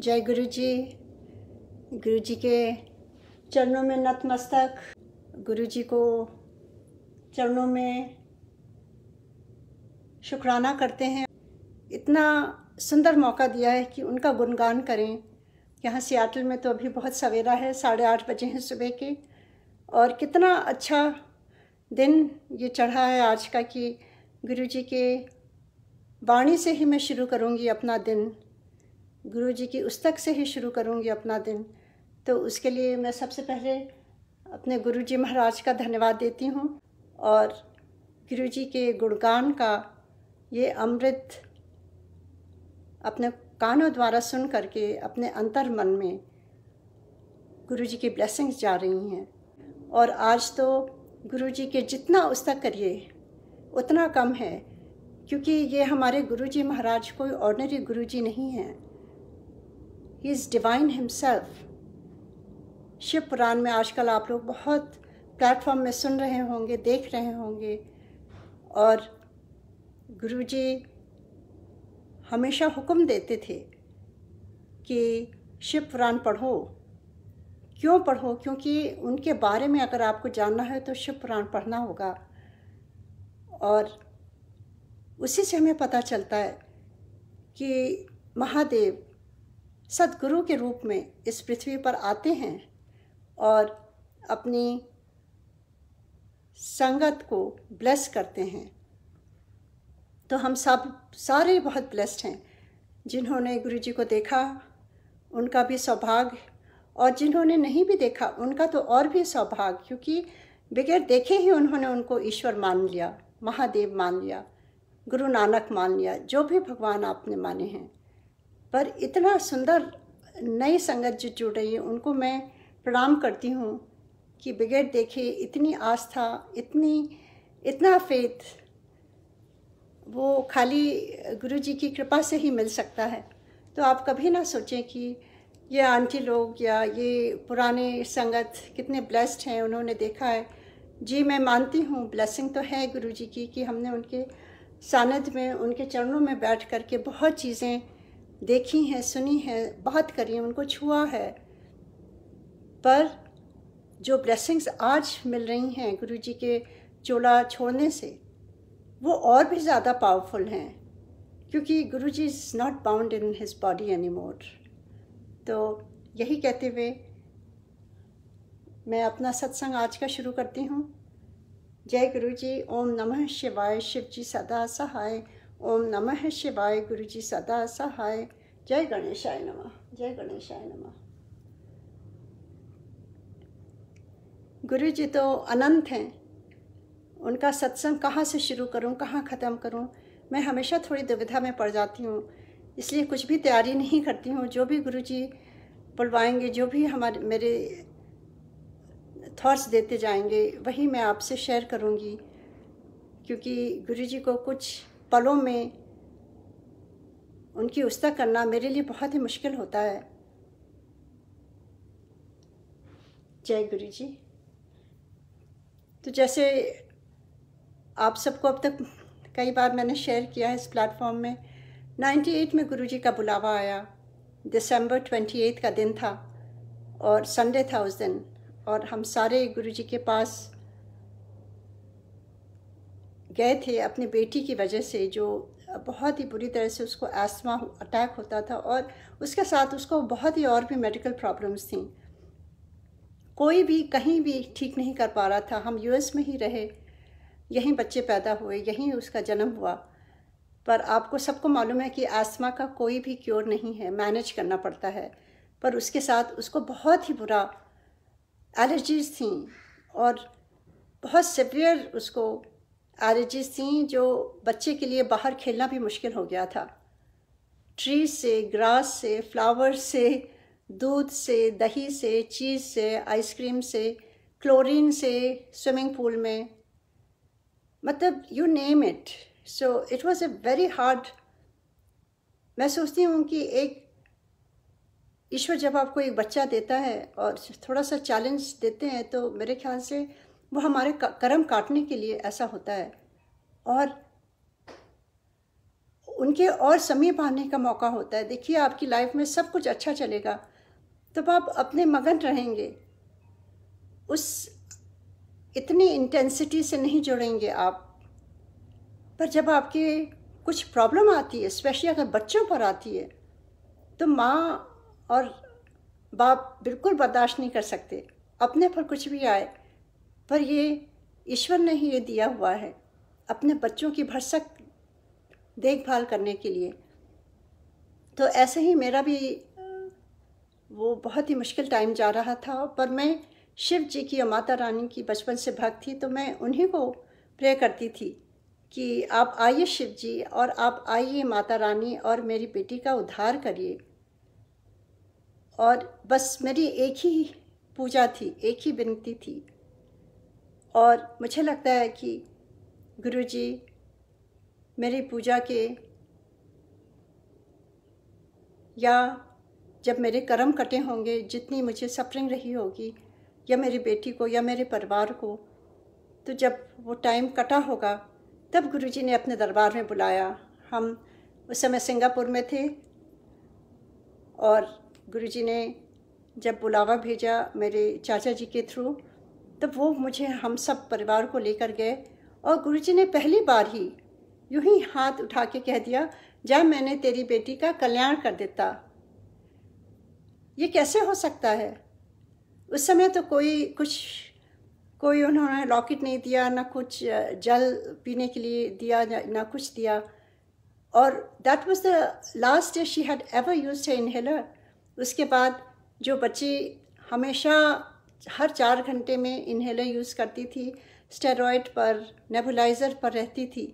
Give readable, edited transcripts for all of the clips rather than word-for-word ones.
जय गुरु जी। गुरु जी के चरणों में नतमस्तक, गुरु जी को चरणों में शुक्राना करते हैं। इतना सुंदर मौका दिया है कि उनका गुणगान करें। यहाँ सियाटल में तो अभी बहुत सवेरा है, 8:30 बजे हैं सुबह के, और कितना अच्छा दिन ये चढ़ा है आज का कि गुरु जी के वाणी से ही मैं शुरू करूँगी अपना दिन, गुरु जी की उस्तक से ही शुरू करूँगी अपना दिन। तो उसके लिए मैं सबसे पहले अपने गुरु जी महाराज का धन्यवाद देती हूँ और गुरु जी के गुणगान का ये अमृत अपने कानों द्वारा सुन करके अपने अंतर मन में गुरु जी की ब्लेसिंग्स जा रही हैं। और आज तो गुरु जी के जितना उस्तक करिए उतना कम है, क्योंकि ये हमारे गुरु जी महाराज कोई ऑर्डिनरी गुरु जी नहीं हैं। He is divine himself. Shiv Puran में आजकल आप लोग बहुत प्लेटफॉर्म में सुन रहे होंगे, देख रहे होंगे, और गुरु जी हमेशा हुक्म देते थे कि शिव पुराण पढ़ो। क्यों पढ़ो? क्योंकि उनके बारे में अगर आपको जानना है तो शिव पुराण पढ़ना होगा। और उसी से हमें पता चलता है कि महादेव सद्गुरु के रूप में इस पृथ्वी पर आते हैं और अपनी संगत को ब्लेस करते हैं। तो हम सब सारे बहुत ब्लेस्ड हैं। जिन्होंने गुरु जी को देखा उनका भी सौभाग्य, और जिन्होंने नहीं भी देखा उनका तो और भी सौभाग्य, क्योंकि बगैर देखे ही उन्होंने उनको ईश्वर मान लिया, महादेव मान लिया, गुरु नानक मान लिया, जो भी भगवान आपने माने हैं। पर इतना सुंदर नई संगत जो जुड़ रही है उनको मैं प्रणाम करती हूँ कि बगैर देखे इतनी आस्था, इतना फेथ, वो खाली गुरु जी की कृपा से ही मिल सकता है। तो आप कभी ना सोचें कि ये आंटी लोग या ये पुराने संगत कितने ब्लेस्ड हैं, उन्होंने देखा है। जी मैं मानती हूँ ब्लेसिंग तो है गुरु जी की कि हमने उनके सानिध्य में, उनके चरणों में बैठ कर के बहुत चीज़ें देखी हैं, सुनी हैं, बात करी है, उनको छुआ है। पर जो ब्लेसिंग्स आज मिल रही हैं गुरु जी के चोला छोड़ने से, वो और भी ज़्यादा पावरफुल हैं, क्योंकि Guru ji is not bound in his body any more. तो यही कहते हुए मैं अपना सत्संग आज का शुरू करती हूँ। जय गुरु जी। ओम नमः शिवाय। शिव जी सदा सहाय। ओम नमः शिवाय। गुरु जी सदा सहाय। जय गणेशाय नमः। जय गणेशाय नमः। गुरु जी तो अनंत हैं, उनका सत्संग कहाँ से शुरू करूँ, कहाँ ख़त्म करूँ, मैं हमेशा थोड़ी दुविधा में पड़ जाती हूँ। इसलिए कुछ भी तैयारी नहीं करती हूँ। जो भी गुरु जी बुलवाएंगे, जो भी मेरे थॉट्स देते जाएंगे, वही मैं आपसे शेयर करूँगी, क्योंकि गुरु जी को कुछ पलों में उनकी उस्तक करना मेरे लिए बहुत ही मुश्किल होता है। जय गुरु जी। तो जैसे आप सबको अब तक कई बार मैंने शेयर किया है इस प्लेटफॉर्म में, 98 में गुरु जी का बुलावा आया। दिसंबर 28 का दिन था और संडे था उस दिन, और हम सारे गुरु जी के पास गए थे अपनी बेटी की वजह से, जो बहुत ही बुरी तरह से उसको एस्थमा अटैक होता था, और उसके साथ उसको बहुत ही और भी मेडिकल प्रॉब्लम्स थी। कोई भी कहीं भी ठीक नहीं कर पा रहा था। हम यूएस में ही रहे, यहीं बच्चे पैदा हुए, यहीं उसका जन्म हुआ। पर आपको सबको मालूम है कि एस्थमा का कोई भी क्योर नहीं है, मैनेज करना पड़ता है। पर उसके साथ उसको बहुत ही बुरा एलर्जीज़ थी, और बहुत सिवियर उसको एलर्जीज़ थी, जो बच्चे के लिए बाहर खेलना भी मुश्किल हो गया था। ट्रीज से, ग्रास से, फ्लावर्स से, दूध से, दही से, चीज़ से, आइसक्रीम से, क्लोरीन से, स्विमिंग पूल में, मतलब you name it. So it was a very hard. मैं सोचती हूँ कि एक ईश्वर जब आपको एक बच्चा देता है और थोड़ा सा चैलेंज देते हैं, तो मेरे ख्याल से वो हमारे कर्म काटने के लिए ऐसा होता है। और उनके और समीप आने का मौका होता है। देखिए, आपकी लाइफ में सब कुछ अच्छा चलेगा तब आप अपने मगन रहेंगे, उस इतनी इंटेंसिटी से नहीं जुड़ेंगे आप। पर जब आपके कुछ प्रॉब्लम आती है, स्पेशली अगर बच्चों पर आती है, तो माँ और बाप बिल्कुल बर्दाश्त नहीं कर सकते अपने पर कुछ भी आए। पर ये ईश्वर ने ही ये दिया हुआ है अपने बच्चों की भरसक देखभाल करने के लिए। तो ऐसे ही मेरा भी वो बहुत ही मुश्किल टाइम जा रहा था, पर मैं शिव जी की और माता रानी की बचपन से भक्त थी, तो मैं उन्हीं को प्रे करती थी कि आप आइए शिव जी, और आप आइए माता रानी, और मेरी बेटी का उद्धार करिए। और बस मेरी एक ही पूजा थी, एक ही विनती थी। और मुझे लगता है कि गुरुजी मेरी पूजा के, या जब मेरे कर्म कटे होंगे, जितनी मुझे सफरिंग रही होगी, या मेरी बेटी को या मेरे परिवार को, तो जब वो टाइम कटा होगा तब गुरुजी ने अपने दरबार में बुलाया। हम उस समय सिंगापुर में थे, और गुरुजी ने जब बुलावा भेजा मेरे चाचा जी के थ्रू, तब वो मुझे हम सब परिवार को लेकर गए। और गुरुजी ने पहली बार ही यूं ही हाथ उठा के कह दिया, जा मैंने तेरी बेटी का कल्याण कर देता। ये कैसे हो सकता है? उस समय तो कोई उन्होंने लॉकेट नहीं दिया, ना कुछ जल पीने के लिए दिया, ना कुछ दिया। और that was the last day she had ever used a inhaler. उसके बाद जो बच्ची हमेशा हर 4 घंटे में इनहेलर यूज़ करती थी, स्टेरॉइड पर, नेबुलाइज़र पर रहती थी,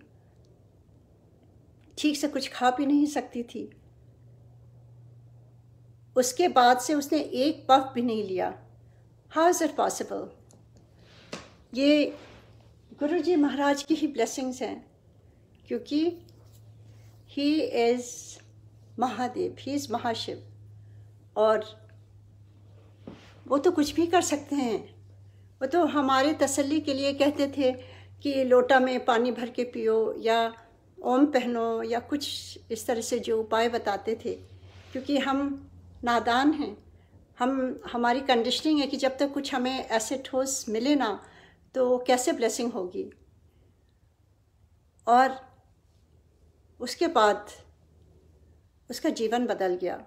ठीक से कुछ खा भी नहीं सकती थी, उसके बाद से उसने एक पफ भी नहीं लिया। How is it possible? ये गुरुजी महाराज की ही ब्लेसिंग्स हैं, क्योंकि he is Mahadev, he is Mahashiv, और वो तो कुछ भी कर सकते हैं। वो तो हमारे तसल्ली के लिए कहते थे कि लोटा में पानी भर के पियो, या ओम पहनो, या कुछ इस तरह से जो उपाय बताते थे, क्योंकि हम नादान हैं। हमारी कंडीशनिंग है कि जब तक कुछ हमें ऐसे ठोस मिले ना, तो कैसे ब्लेसिंग होगी। और उसके बाद उसका जीवन बदल गया,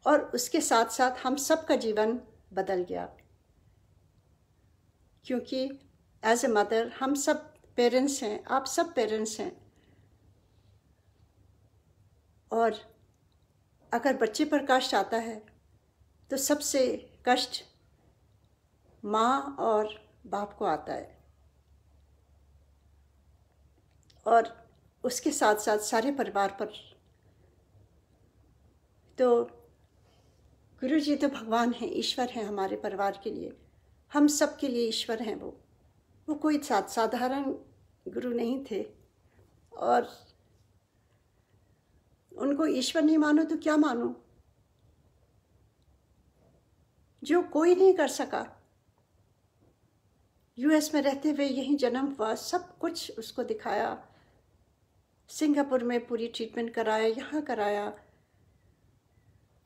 और उसके साथ साथ हम सब का जीवन बदल गया, क्योंकि एज ए मदर हम सब पेरेंट्स हैं, आप सब पेरेंट्स हैं। और अगर बच्चे पर कष्ट आता है तो सबसे कष्ट माँ और बाप को आता है, और उसके साथ साथ सारे परिवार पर। तो गुरुजी तो भगवान हैं, ईश्वर हैं हमारे परिवार के लिए, हम सब के लिए ईश्वर हैं। वो कोई साधारण गुरु नहीं थे, और उनको ईश्वर नहीं मानो तो क्या मानो? जो कोई नहीं कर सका, यूएस में रहते हुए यहीं जन्म हुआ, सब कुछ उसको दिखाया, सिंगापुर में पूरी ट्रीटमेंट कराया, यहाँ कराया,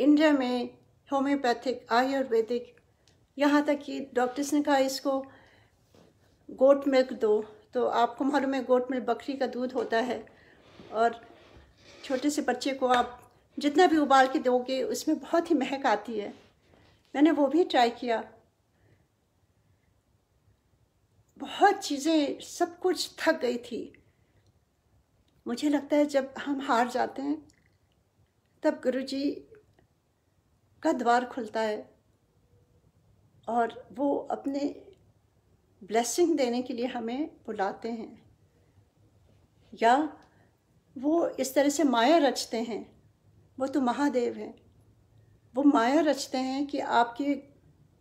इंडिया में होम्योपैथिक, आयुर्वेदिक, यहाँ तक कि डॉक्टर्स ने कहा इसको गोट मिल्क दो। तो आपको मालूम है गोट मिल्क बकरी का दूध होता है, और छोटे से बच्चे को आप जितना भी उबाल के दोगे उसमें बहुत ही महक आती है। मैंने वो भी ट्राई किया, बहुत चीज़ें, सब कुछ थक गई थी। मुझे लगता है जब हम हार जाते हैं तब गुरुजी का द्वार खुलता है, और वो अपने ब्लेसिंग देने के लिए हमें बुलाते हैं, या वो इस तरह से माया रचते हैं। वो तो महादेव हैं, वो माया रचते हैं कि आपके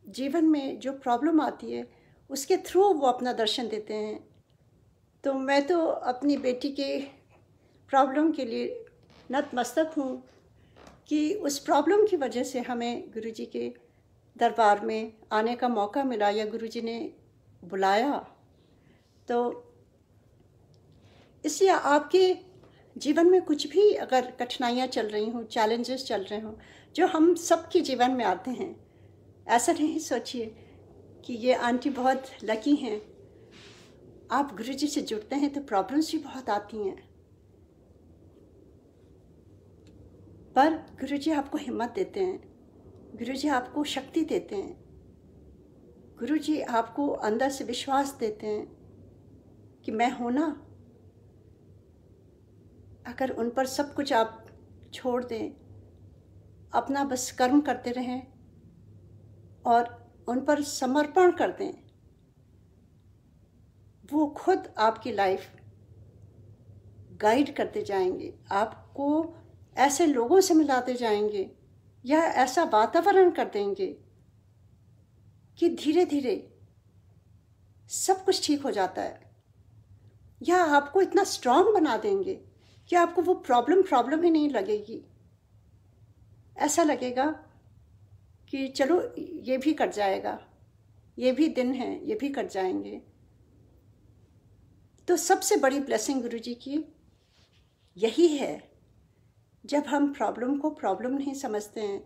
जीवन में जो प्रॉब्लम आती है उसके थ्रू वो अपना दर्शन देते हैं। तो मैं तो अपनी बेटी के प्रॉब्लम के लिए नतमस्तक हूँ कि उस प्रॉब्लम की वजह से हमें गुरुजी के दरबार में आने का मौका मिला, या गुरुजी ने बुलाया। तो इसलिए आपके जीवन में कुछ भी अगर कठिनाइयाँ चल रही हों, चैलेंजेस चल रहे हों, जो हम सबके जीवन में आते हैं, ऐसा नहीं सोचिए कि ये आंटी बहुत लकी हैं। आप गुरुजी से जुड़ते हैं तो प्रॉब्लम्स भी बहुत आती हैं, पर गुरुजी आपको हिम्मत देते हैं, गुरुजी आपको शक्ति देते हैं, गुरुजी आपको अंदर से विश्वास देते हैं कि मैं हूं ना। अगर उन पर सब कुछ आप छोड़ दें, अपना बस कर्म करते रहें और उन पर समर्पण कर दें, वो खुद आपकी लाइफ गाइड करते जाएंगे, आपको ऐसे लोगों से मिलाते जाएंगे या ऐसा वातावरण कर देंगे कि धीरे धीरे सब कुछ ठीक हो जाता है, या आपको इतना स्ट्रांग बना देंगे कि आपको वो प्रॉब्लम ही नहीं लगेगी। ऐसा लगेगा कि चलो ये भी कट जाएगा, ये भी दिन है, ये भी कट जाएंगे। तो सबसे बड़ी ब्लेसिंग गुरुजी की यही है, जब हम प्रॉब्लम को प्रॉब्लम नहीं समझते हैं,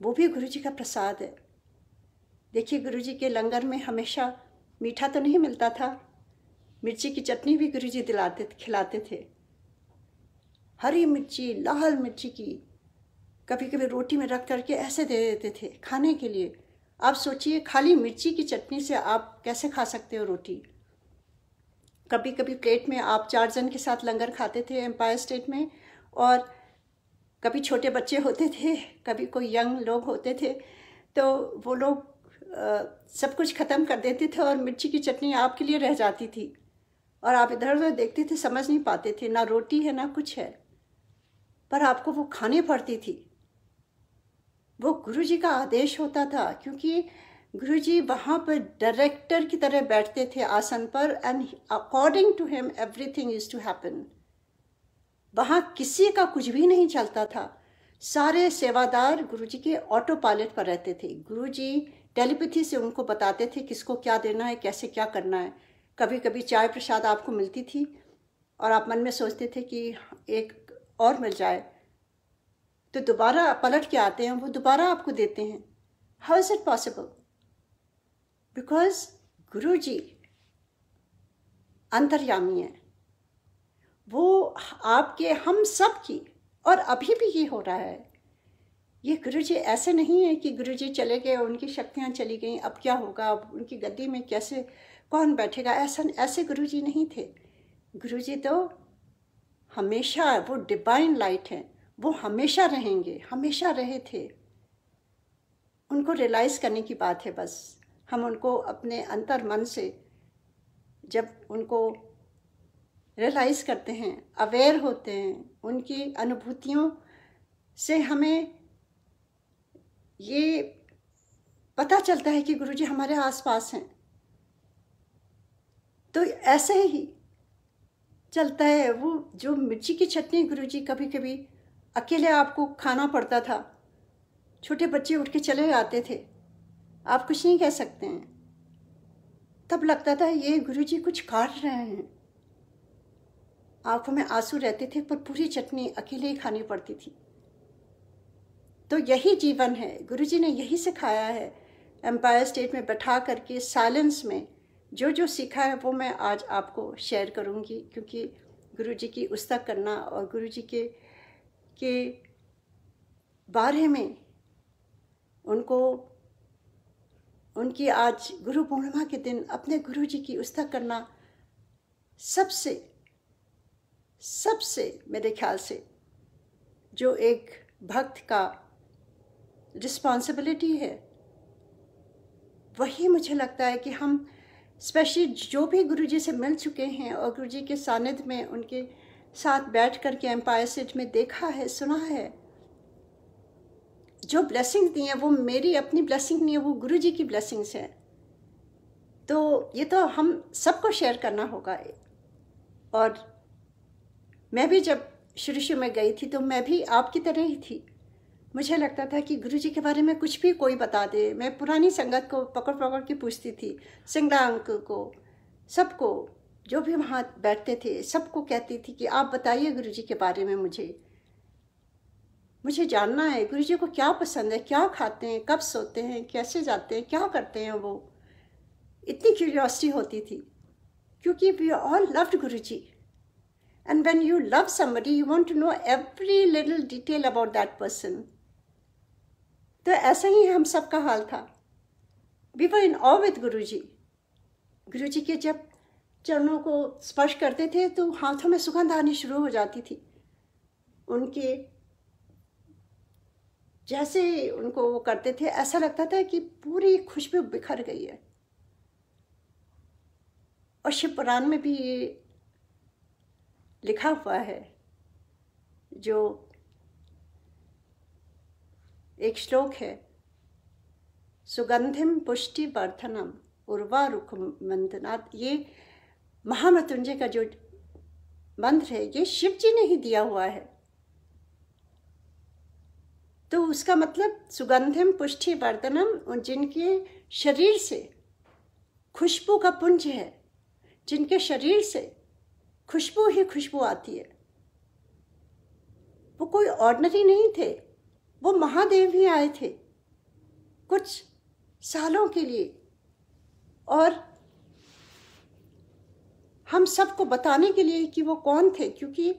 वो भी गुरुजी का प्रसाद है। देखिए, गुरुजी के लंगर में हमेशा मीठा तो नहीं मिलता था, मिर्ची की चटनी भी गुरुजी खिलाते थे, हरी मिर्ची, लाल मिर्ची की, कभी कभी रोटी में रख करके ऐसे दे देते थे खाने के लिए। आप सोचिए, खाली मिर्ची की चटनी से आप कैसे खा सकते हो रोटी। कभी कभी प्लेट में आप 4 जन के साथ लंगर खाते थे एम्पायर स्टेट में, और कभी छोटे बच्चे होते थे, कभी कोई यंग लोग होते थे, तो वो लोग सब कुछ ख़त्म कर देते थे और मिर्ची की चटनी आपके लिए रह जाती थी, और आप इधर उधर देखते थे, समझ नहीं पाते थे, ना रोटी है ना कुछ है, पर आपको वो खानी पड़ती थी। वो गुरुजी का आदेश होता था, क्योंकि गुरुजी वहाँ पर डायरेक्टर की तरह बैठते थे आसन पर, and according to him everything is to happen. वहाँ किसी का कुछ भी नहीं चलता था, सारे सेवादार गुरुजी के ऑटो पायलट पर रहते थे। गुरुजी टेलीपैथी से उनको बताते थे किसको क्या देना है, कैसे क्या करना है। कभी कभी चाय प्रसाद आपको मिलती थी और आप मन में सोचते थे कि एक और मिल जाए, तो दोबारा पलट के आते हैं, वो दोबारा आपको देते हैं। How is it possible? Because Guruji अंतर्यामी है, वो आपके हम सब की, और अभी भी ये हो रहा है। ये गुरुजी ऐसे नहीं है कि गुरुजी चले गए, उनकी शक्तियाँ चली गईं, अब क्या होगा, अब उनकी गद्दी में कैसे कौन बैठेगा, ऐसे गुरुजी नहीं थे। गुरुजी तो हमेशा, वो डिवाइन लाइट है, वो हमेशा रहेंगे, हमेशा रहे थे। उनको रियलाइज़ करने की बात है बस। हम उनको अपने अंतर मन से जब उनको रियलाइज़ करते हैं, अवेयर होते हैं, उनकी अनुभूतियों से हमें ये पता चलता है कि गुरुजी हमारे आसपास हैं। तो ऐसे ही चलता है। वो जो मिर्ची की चटनी गुरुजी कभी कभी अकेले आपको खाना पड़ता था, छोटे बच्चे उठ के चले आते थे, आप कुछ नहीं कह सकते हैं, तब लगता था ये गुरुजी कुछ काट रहे हैं, आंखों में आंसू रहते थे, पर पूरी चटनी अकेले ही खानी पड़ती थी। तो यही जीवन है, गुरुजी ने यही सिखाया है। एम्पायर स्टेट में बैठा करके साइलेंस में जो जो सीखा है वो मैं आज आपको शेयर करूंगी, क्योंकि गुरुजी की उस्तक करना और गुरुजी के बारे में उनको, उनकी आज गुरु पूर्णिमा के दिन अपने गुरुजी की उस्तक करना सबसे मेरे ख्याल से जो एक भक्त का रिस्पॉन्सिबिलिटी है, वही मुझे लगता है कि हम स्पेशली जो भी गुरुजी से मिल चुके हैं और गुरुजी के सानिध्य में उनके साथ बैठ कर के एम्पायर स्टेट में देखा है, सुना है, जो ब्लेसिंग दी हैं वो मेरी अपनी ब्लेसिंग नहीं है, वो गुरुजी की ब्लेसिंग्स हैं। तो ये तो हम सबको शेयर करना होगा। और मैं भी जब शुरू में गई थी तो मैं भी आपकी तरह ही थी। मुझे लगता था कि गुरुजी के बारे में कुछ भी कोई बता दे। मैं पुरानी संगत को पकड़ पकड़ के पूछती थी, सिंगला अंकल को, सबको, जो भी वहाँ बैठते थे सबको कहती थी कि आप बताइए गुरुजी के बारे में, मुझे जानना है गुरुजी को क्या पसंद है, क्या खाते हैं, कब सोते हैं, कैसे जाते हैं, क्या करते हैं। वो इतनी क्यूरियोसिटी होती थी क्योंकि we all loved Guruji. And when you love somebody you want to know every little detail about that person. तो ऐसा ही हम सब का हाल था। We were in of with गुरुजी। गुरुजी के जब चरणों को स्पर्श करते थे तो हाथों में सुगंध आनी शुरू हो जाती थी। उनके जैसे उनको वो करते थे ऐसा लगता था कि पूरी खुशबू बिखर गई है। और शिव पुराण में भी ये लिखा हुआ है, जो एक श्लोक है, सुगंधिम पुष्टि वर्धनम उर्वारुक मंथनात्। ये महामृत्युंजय का जो मंत्र है ये शिव जी ने ही दिया हुआ है। तो उसका मतलब सुगंधिम पुष्टि वर्धनम, जिनके शरीर से खुशबू का पुंज है, जिनके शरीर से खुशबू ही खुशबू आती है। वो कोई ऑर्डिनरी नहीं थे, वो महादेव ही आए थे कुछ सालों के लिए। और हम सबको बताने के लिए कि वो कौन थे, क्योंकि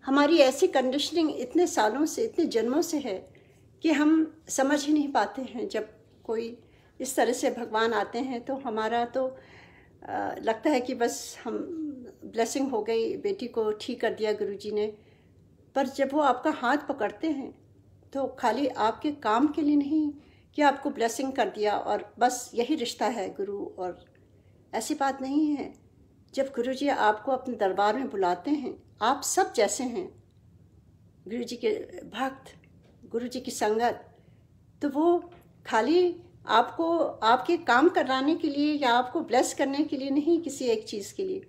हमारी ऐसी कंडीशनिंग इतने सालों से, इतने जन्मों से है कि हम समझ ही नहीं पाते हैं। जब कोई इस तरह से भगवान आते हैं तो हमारा तो लगता है कि बस हम ब्लेसिंग हो गई, बेटी को ठीक कर दिया गुरुजी ने। पर जब वो आपका हाथ पकड़ते हैं तो खाली आपके काम के लिए नहीं कि आपको ब्लेसिंग कर दिया और बस यही रिश्ता है गुरु, और ऐसी बात नहीं है। जब गुरुजी आपको अपने दरबार में बुलाते हैं, आप सब जैसे हैं, गुरुजी के भक्त, गुरुजी की संगत, तो वो खाली आपको आपके काम कराने के लिए या आपको ब्लेस करने के लिए नहीं, किसी एक चीज़ के लिए।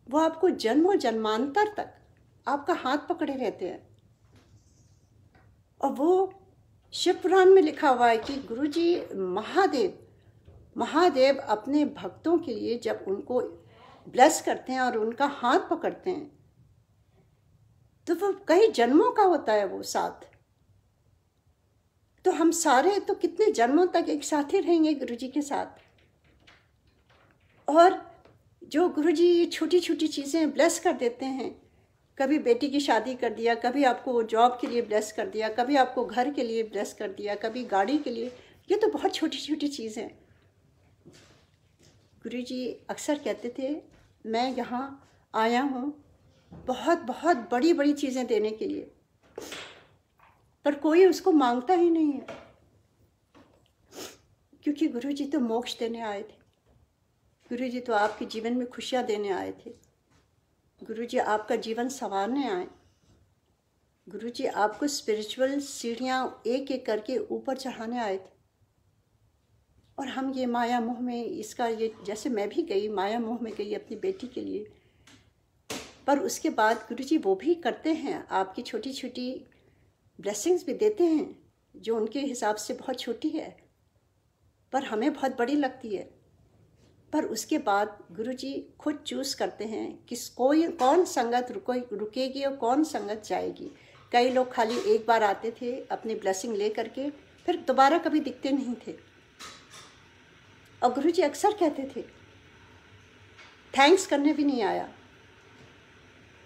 वो आपको जन्मों जन्मांतर तक आपका हाथ पकड़े रहते हैं। और वो शिव पुराण में लिखा हुआ है कि गुरुजी महादेव अपने भक्तों के लिए जब उनको ब्लेस करते हैं और उनका हाथ पकड़ते हैं तो वो कई जन्मों का होता है वो साथ। तो हम सारे तो कितने जन्मों तक एक साथ ही रहेंगे गुरुजी के साथ। और जो गुरुजी छोटी छोटी चीज़ें ब्लेस कर देते हैं, कभी बेटी की शादी कर दिया, कभी आपको जॉब के लिए ब्लेस कर दिया, कभी आपको घर के लिए ब्लेस कर दिया, कभी गाड़ी के लिए, ये तो बहुत छोटी छोटी चीज़ हैं। गुरुजी अक्सर कहते थे, मैं यहाँ आया हूँ बहुत बहुत बड़ी बड़ी चीज़ें देने के लिए, पर कोई उसको मांगता ही नहीं है, क्योंकि गुरुजी तो मोक्ष देने आए थे। गुरुजी तो आपके जीवन में खुशियाँ देने आए थे। गुरुजी आपका जीवन संवारने आए। गुरुजी आपको स्पिरिचुअल सीढ़ियाँ एक एक करके ऊपर चढ़ाने आए थे। और हम ये माया मोह में ये जैसे मैं भी गई, माया मोह में गई अपनी बेटी के लिए, पर उसके बाद गुरुजी वो भी करते हैं, आपकी छोटी छोटी ब्लेसिंग्स भी देते हैं जो उनके हिसाब से बहुत छोटी है पर हमें बहुत बड़ी लगती है। पर उसके बाद गुरुजी खुद चूज़ करते हैं कि कौन संगत रुकेगी और कौन संगत जाएगी। कई लोग खाली एक बार आते थे अपनी ब्लेसिंग ले करके, फिर दोबारा कभी दिखते नहीं थे। और गुरुजी अक्सर कहते थे थैंक्स करने भी नहीं आया।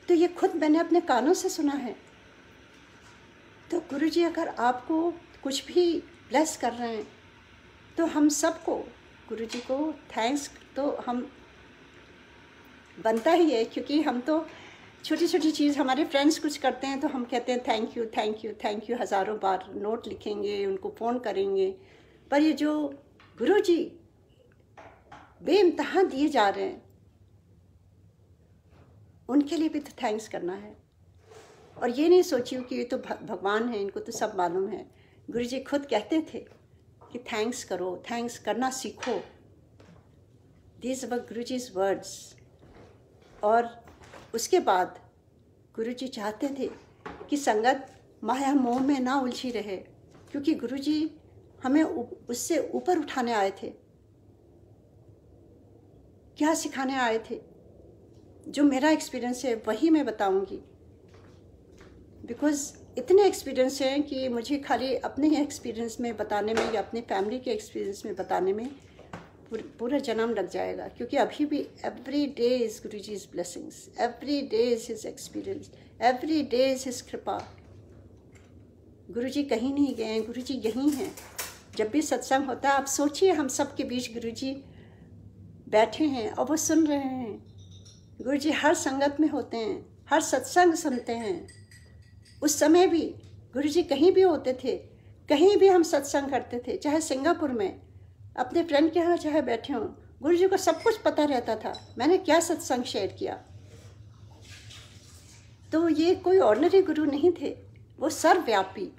तो ये खुद मैंने अपने कानों से सुना है। तो गुरुजी अगर आपको कुछ भी ब्लेस कर रहे हैं तो हम सबको गुरुजी को थैंक्स तो हम बनता ही है, क्योंकि हम तो छोटी छोटी चीज़, हमारे फ्रेंड्स कुछ करते हैं तो हम कहते हैं thank you thank you thank you, हज़ारों बार नोट लिखेंगे, उनको फ़ोन करेंगे। पर ये जो गुरुजी बेइंतहा दिए जा रहे हैं उनके लिए भी तो थैंक्स करना है। और ये नहीं सोचिए कि ये तो भगवान है, इनको तो सब मालूम है। गुरुजी खुद कहते थे कि थैंक्स करो, थैंक्स करना सीखो। These were Guruji's words. और उसके बाद गुरुजी चाहते थे कि संगत माया मोह में ना उलझी रहे, क्योंकि गुरुजी हमें उससे ऊपर उठाने आए थे। क्या सिखाने आए थे। जो मेरा एक्सपीरियंस है वही मैं बताऊंगी, बिकॉज़ इतने एक्सपीरियंस हैं कि मुझे खाली अपने ही एक्सपीरियंस में बताने में या अपने फैमिली के एक्सपीरियंस में बताने में पूरा जन्म लग जाएगा। क्योंकि अभी भी every day is Guruji's blessings, every day is his experience, every day is his कृपा। गुरुजी कहीं नहीं गए हैं, गुरुजी यहीं हैं। जब भी सत्संग होता है, आप सोचिए हम सब के बीच गुरुजी बैठे हैं और वो सुन रहे हैं। गुरुजी हर संगत में होते हैं, हर सत्संग सुनते हैं। उस समय भी गुरुजी कहीं भी होते थे, कहीं भी हम सत्संग करते थे, चाहे सिंगापुर में अपने फ्रेंड के यहाँ चाहे बैठे हों, गुरुजी को सब कुछ पता रहता था मैंने क्या सत्संग शेयर किया। तो ये कोई ऑर्डिनरी गुरु नहीं थे, वो सर्वव्यापी,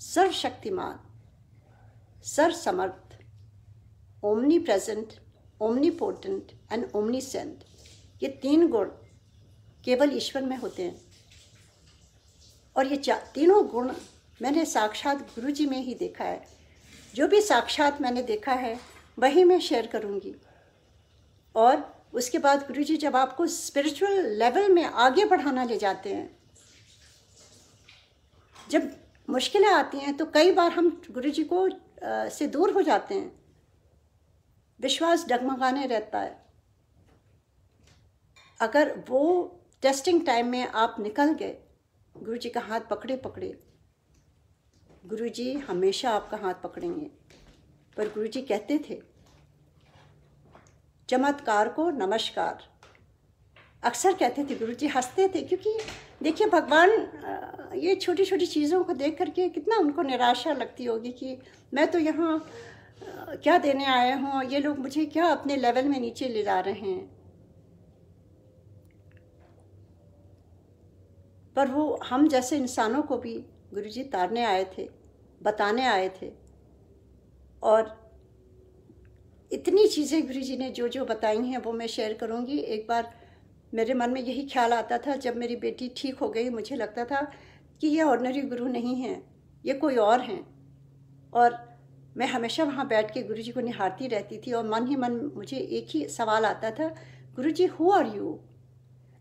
सर्वशक्तिमान, सर्वसमर्थ, omnipresent, omnipotent and omniscient, ये 3 गुण केवल ईश्वर में होते हैं। और ये तीनों गुण मैंने साक्षात गुरुजी में ही देखा है। जो भी साक्षात मैंने देखा है वही मैं शेयर करूँगी। और उसके बाद गुरुजी जब आपको स्पिरिचुअल लेवल में आगे बढ़ाना ले जाते हैं, जब मुश्किलें आती हैं तो कई बार हम गुरुजी को से दूर हो जाते हैं, विश्वास डगमगाने रहता है। अगर वो टेस्टिंग टाइम में आप निकल गए, गुरुजी का हाथ पकड़े पकड़े, गुरुजी हमेशा आपका हाथ पकड़ेंगे। पर गुरुजी कहते थे चमत्कार को नमस्कार, अक्सर कहते थे। गुरुजी हंसते थे, क्योंकि देखिए भगवान ये छोटी छोटी चीज़ों को देख करके कितना उनको निराशा लगती होगी कि मैं तो यहाँ क्या देने आया हूँ, ये लोग मुझे क्या अपने लेवल में नीचे ले जा रहे हैं। पर वो हम जैसे इंसानों को भी गुरुजी तारने आए थे, बताने आए थे। और इतनी चीज़ें गुरुजी ने जो जो बताई हैं वो मैं शेयर करूँगी। एक बार मेरे मन में यही ख्याल आता था, जब मेरी बेटी ठीक हो गई, मुझे लगता था कि ये ऑर्डिनरी गुरु नहीं हैं, ये कोई और हैं। और मैं हमेशा वहाँ बैठ के गुरुजी को निहारती रहती थी और मन ही मन मुझे एक ही सवाल आता था, Guruji who are you?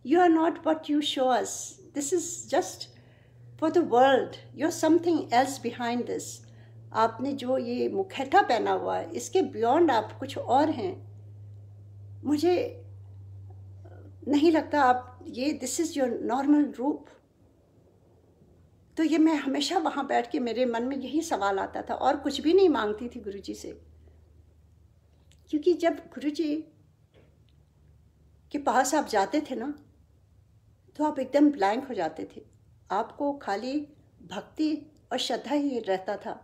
You are not what you show us, this is just for the world, you are something else behind this. आपने जो ये मुखौटा पहना हुआ है, इसके बियॉन्ड आप कुछ और हैं। मुझे नहीं लगता आप ये दिस इज़ योर नॉर्मल रूप। तो ये मैं हमेशा वहाँ बैठ के मेरे मन में यही सवाल आता था और कुछ भी नहीं मांगती थी गुरुजी से। क्योंकि जब गुरुजी के पास आप जाते थे ना, तो आप एकदम ब्लैंक हो जाते थे। आपको खाली भक्ति और श्रद्धा ही रहता था।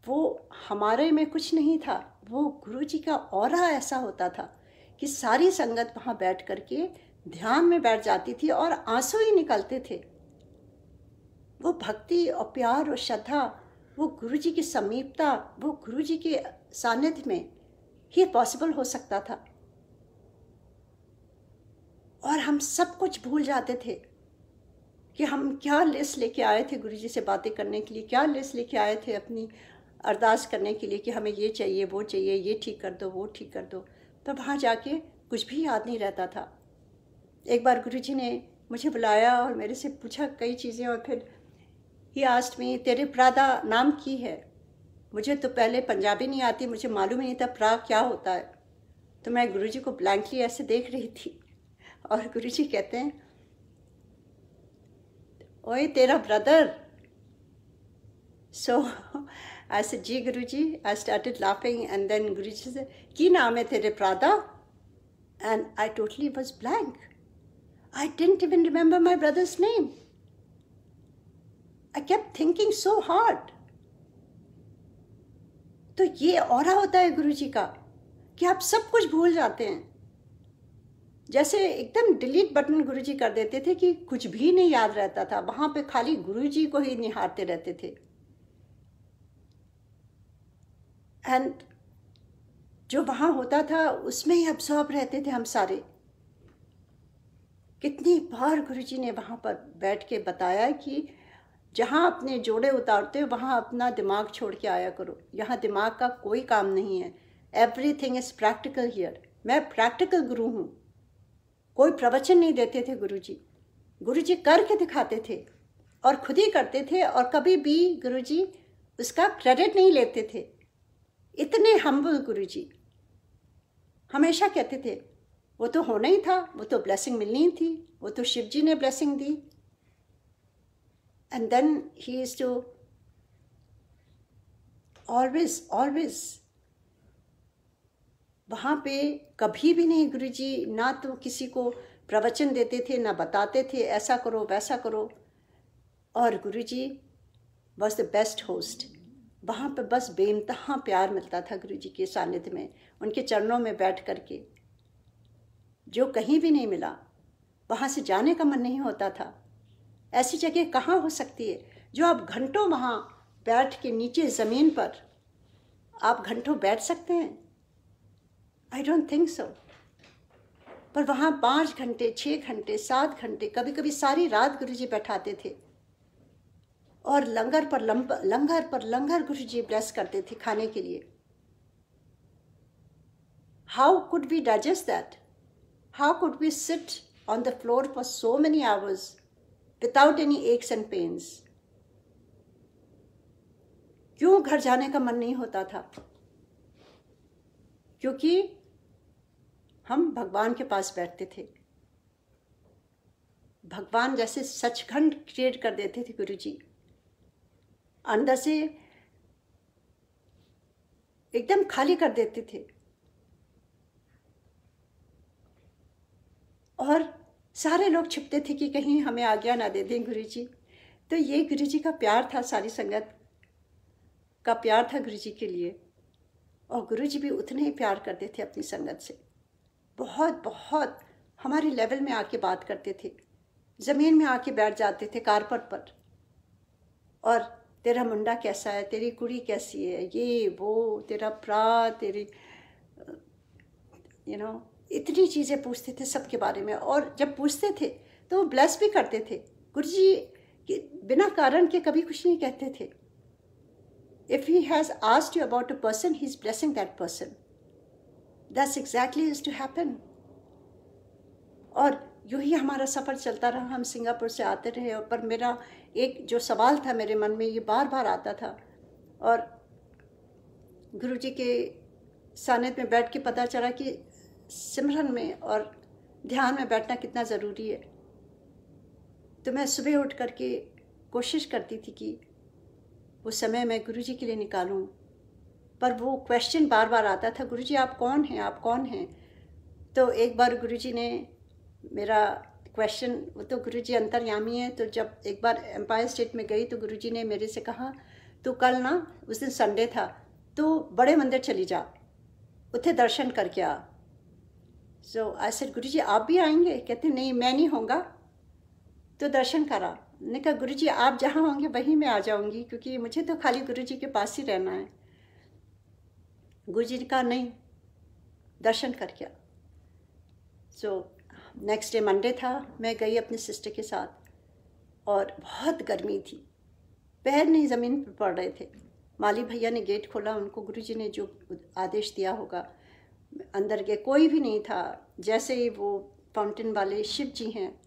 वो हमारे में कुछ नहीं था, वो गुरुजी का ऑरा ऐसा होता था कि सारी संगत वहाँ बैठ करके ध्यान में बैठ जाती थी और आंसू ही निकलते थे। वो भक्ति और प्यार और श्रद्धा, वो गुरुजी की समीपता, वो गुरुजी के सानिध्य में ही पॉसिबल हो सकता था। और हम सब कुछ भूल जाते थे कि हम क्या लिस्ट लेके आए थे गुरुजी से बातें करने के लिए, क्या लिस्ट लेके आए थे अपनी अरदास करने के लिए कि हमें ये चाहिए, वो चाहिए, ये ठीक कर दो, वो ठीक कर दो। तो वहाँ जाके कुछ भी याद नहीं रहता था। एक बार गुरुजी ने मुझे बुलाया और मेरे से पूछा कई चीज़ें, और फिर ही आस्क्ड मी तेरे प्रादा नाम की है। मुझे तो पहले पंजाबी नहीं आती, मुझे मालूम ही नहीं था प्रा क्या होता है। तो मैं गुरुजी को ब्लैंकली ऐसे देख रही थी और गुरुजी कहते हैं, ओए तेरा ब्रदर। सो आई सेड जी Guruji. I started laughing and then Guruji से की नाम है तेरे प्रादा, and I totally was blank. I didn't even remember my brother's name. I kept thinking so hard. तो ये ऑरा होता है गुरुजी का कि आप सब कुछ भूल जाते हैं। जैसे एकदम डिलीट बटन गुरुजी कर देते थे कि कुछ भी नहीं याद रहता था, वहाँ पे खाली गुरुजी को ही निहारते रहते थे। एंड जो वहाँ होता था उसमें ही अब्सॉर्ब रहते थे हम सारे। कितनी बार गुरुजी ने वहाँ पर बैठ के बताया कि जहाँ अपने जोड़े उतारते हो वहाँ अपना दिमाग छोड़ के आया करो, यहाँ दिमाग का कोई काम नहीं है। Everything is practical here. मैं प्रैक्टिकल गुरु हूँ। कोई प्रवचन नहीं देते थे गुरुजी। गुरुजी करके दिखाते थे और खुद ही करते थे, और कभी भी गुरुजी उसका क्रेडिट नहीं लेते थे। इतने हम्बल गुरुजी। हमेशा कहते थे वो तो होना ही था, वो तो ब्लेसिंग मिलनी ही थी, वो तो शिव जी ने ब्लेसिंग दी। And then he is to always वहाँ पे कभी भी नहीं गुरुजी ना तो किसी को प्रवचन देते थे, ना बताते थे ऐसा करो वैसा करो। और गुरुजी वॉज द बेस्ट होस्ट। वहाँ पे बस बेइंतहा प्यार मिलता था गुरुजी के सानिध्य में, उनके चरणों में बैठ करके, जो कहीं भी नहीं मिला। वहाँ से जाने का मन नहीं होता था। ऐसी जगह कहाँ हो सकती है जो आप घंटों वहाँ बैठ के नीचे ज़मीन पर आप घंटों बैठ सकते हैं? I don't think so. पर वहाँ 5 घंटे, 6 घंटे, 7 घंटे, कभी कभी सारी रात गुरुजी बैठाते थे, और लंगर पर लंगर गुरुजी ब्लेस करते थे खाने के लिए। How could we digest that? How could we sit on the floor for so many hours without any aches and pains? क्यों घर जाने का मन नहीं होता था? क्योंकि हम भगवान के पास बैठते थे। भगवान जैसे सचखंड क्रिएट कर देते थे गुरुजी, अंदर से एकदम खाली कर देते थे। और सारे लोग छिपते थे कि कहीं हमें आज्ञा ना दे दें गुरुजी। तो ये गुरुजी का प्यार था, सारी संगत का प्यार था गुरुजी के लिए। और गुरुजी भी उतने ही प्यार करते थे अपनी संगत से। बहुत बहुत हमारे लेवल में आके बात करते थे, ज़मीन में आके बैठ जाते थे कारपेट पर, और तेरा मुंडा कैसा है, तेरी कुड़ी कैसी है, ये वो, तेरा प्रा, तेरी इतनी चीज़ें पूछते थे सबके बारे में। और जब पूछते थे तो वो ब्लेस भी करते थे। गुरुजी के बिना कारण के कभी कुछ नहीं कहते थे। If he has asked you about a person, he is blessing that person. That's exactly is to happen. और यूँ ही हमारा सफ़र चलता रहा। हम सिंगापुर से आते रहे, और पर मेरा एक जो सवाल था मेरे मन में, ये बार बार आता था। और गुरुजी के सानिध्य में बैठ के पता चला कि सिमरन में और ध्यान में बैठना कितना ज़रूरी है। तो मैं सुबह उठ करके कोशिश करती थी कि वो समय मैं गुरुजी के लिए निकालूं। पर वो क्वेश्चन बार बार आता था, गुरुजी आप कौन हैं, आप कौन हैं? तो एक बार गुरुजी ने मेरा क्वेश्चन, वो तो गुरुजी अंतर्यामी है, तो जब एक बार एम्पायर स्टेट में गई तो गुरुजी ने मेरे से कहा, तो कल ना, उस दिन संडे था, तो बड़े मंदिर चली जा, उसे दर्शन करके आ। सो आई सेड गुरुजी आप भी आएंगे? कहते नहीं मैं नहीं होऊंगा, तो दर्शन करा। ने कहा गुरुजी आप जहाँ होंगे वहीं मैं आ जाऊंगी, क्योंकि मुझे तो खाली गुरुजी के पास ही रहना है। गुरुजी ने कहा नहीं, दर्शन करके आ। सो नेक्स्ट डे मंडे था, मैं गई अपनी सिस्टर के साथ, और बहुत गर्मी थी, पैर नहीं ज़मीन पर पड़ रहे थे। माली भैया ने गेट खोला, उनको गुरुजी ने जो आदेश दिया होगा, अंदर गए, कोई भी नहीं था। जैसे ही वो फाउंटेन वाले शिव जी हैं,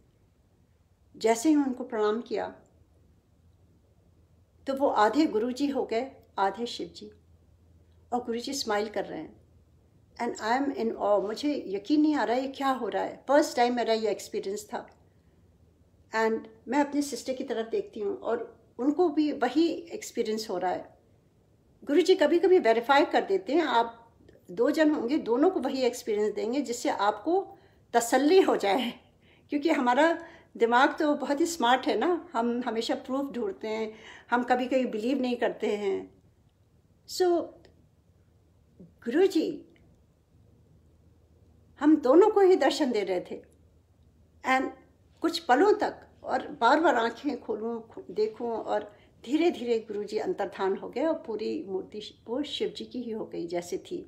जैसे ही उनको प्रणाम किया तो वो आधे गुरुजी हो गए, आधे शिव जी, और गुरुजी स्माइल कर रहे हैं। एंड आई एम इन ऑ, मुझे यकीन नहीं आ रहा है ये क्या हो रहा है। फर्स्ट टाइम मेरा ये एक्सपीरियंस था। एंड मैं अपनी सिस्टर की तरफ देखती हूँ और उनको भी वही एक्सपीरियंस हो रहा है। गुरुजी कभी कभी वेरीफाई कर देते हैं, आप 2 जन होंगे, दोनों को वही एक्सपीरियंस देंगे, जिससे आपको तसल्ली हो जाए। क्योंकि हमारा दिमाग तो बहुत ही स्मार्ट है ना, हम हमेशा प्रूफ ढूंढते हैं, हम कभी कभी बिलीव नहीं करते हैं। सो गुरुजी हम दोनों को ही दर्शन दे रहे थे, एंड कुछ पलों तक, और बार बार आंखें खोलूं, देखूं, और धीरे धीरे गुरुजी अंतर्धान हो गए, और पूरी मूर्ति वो शिव जी की ही हो गई जैसे थी।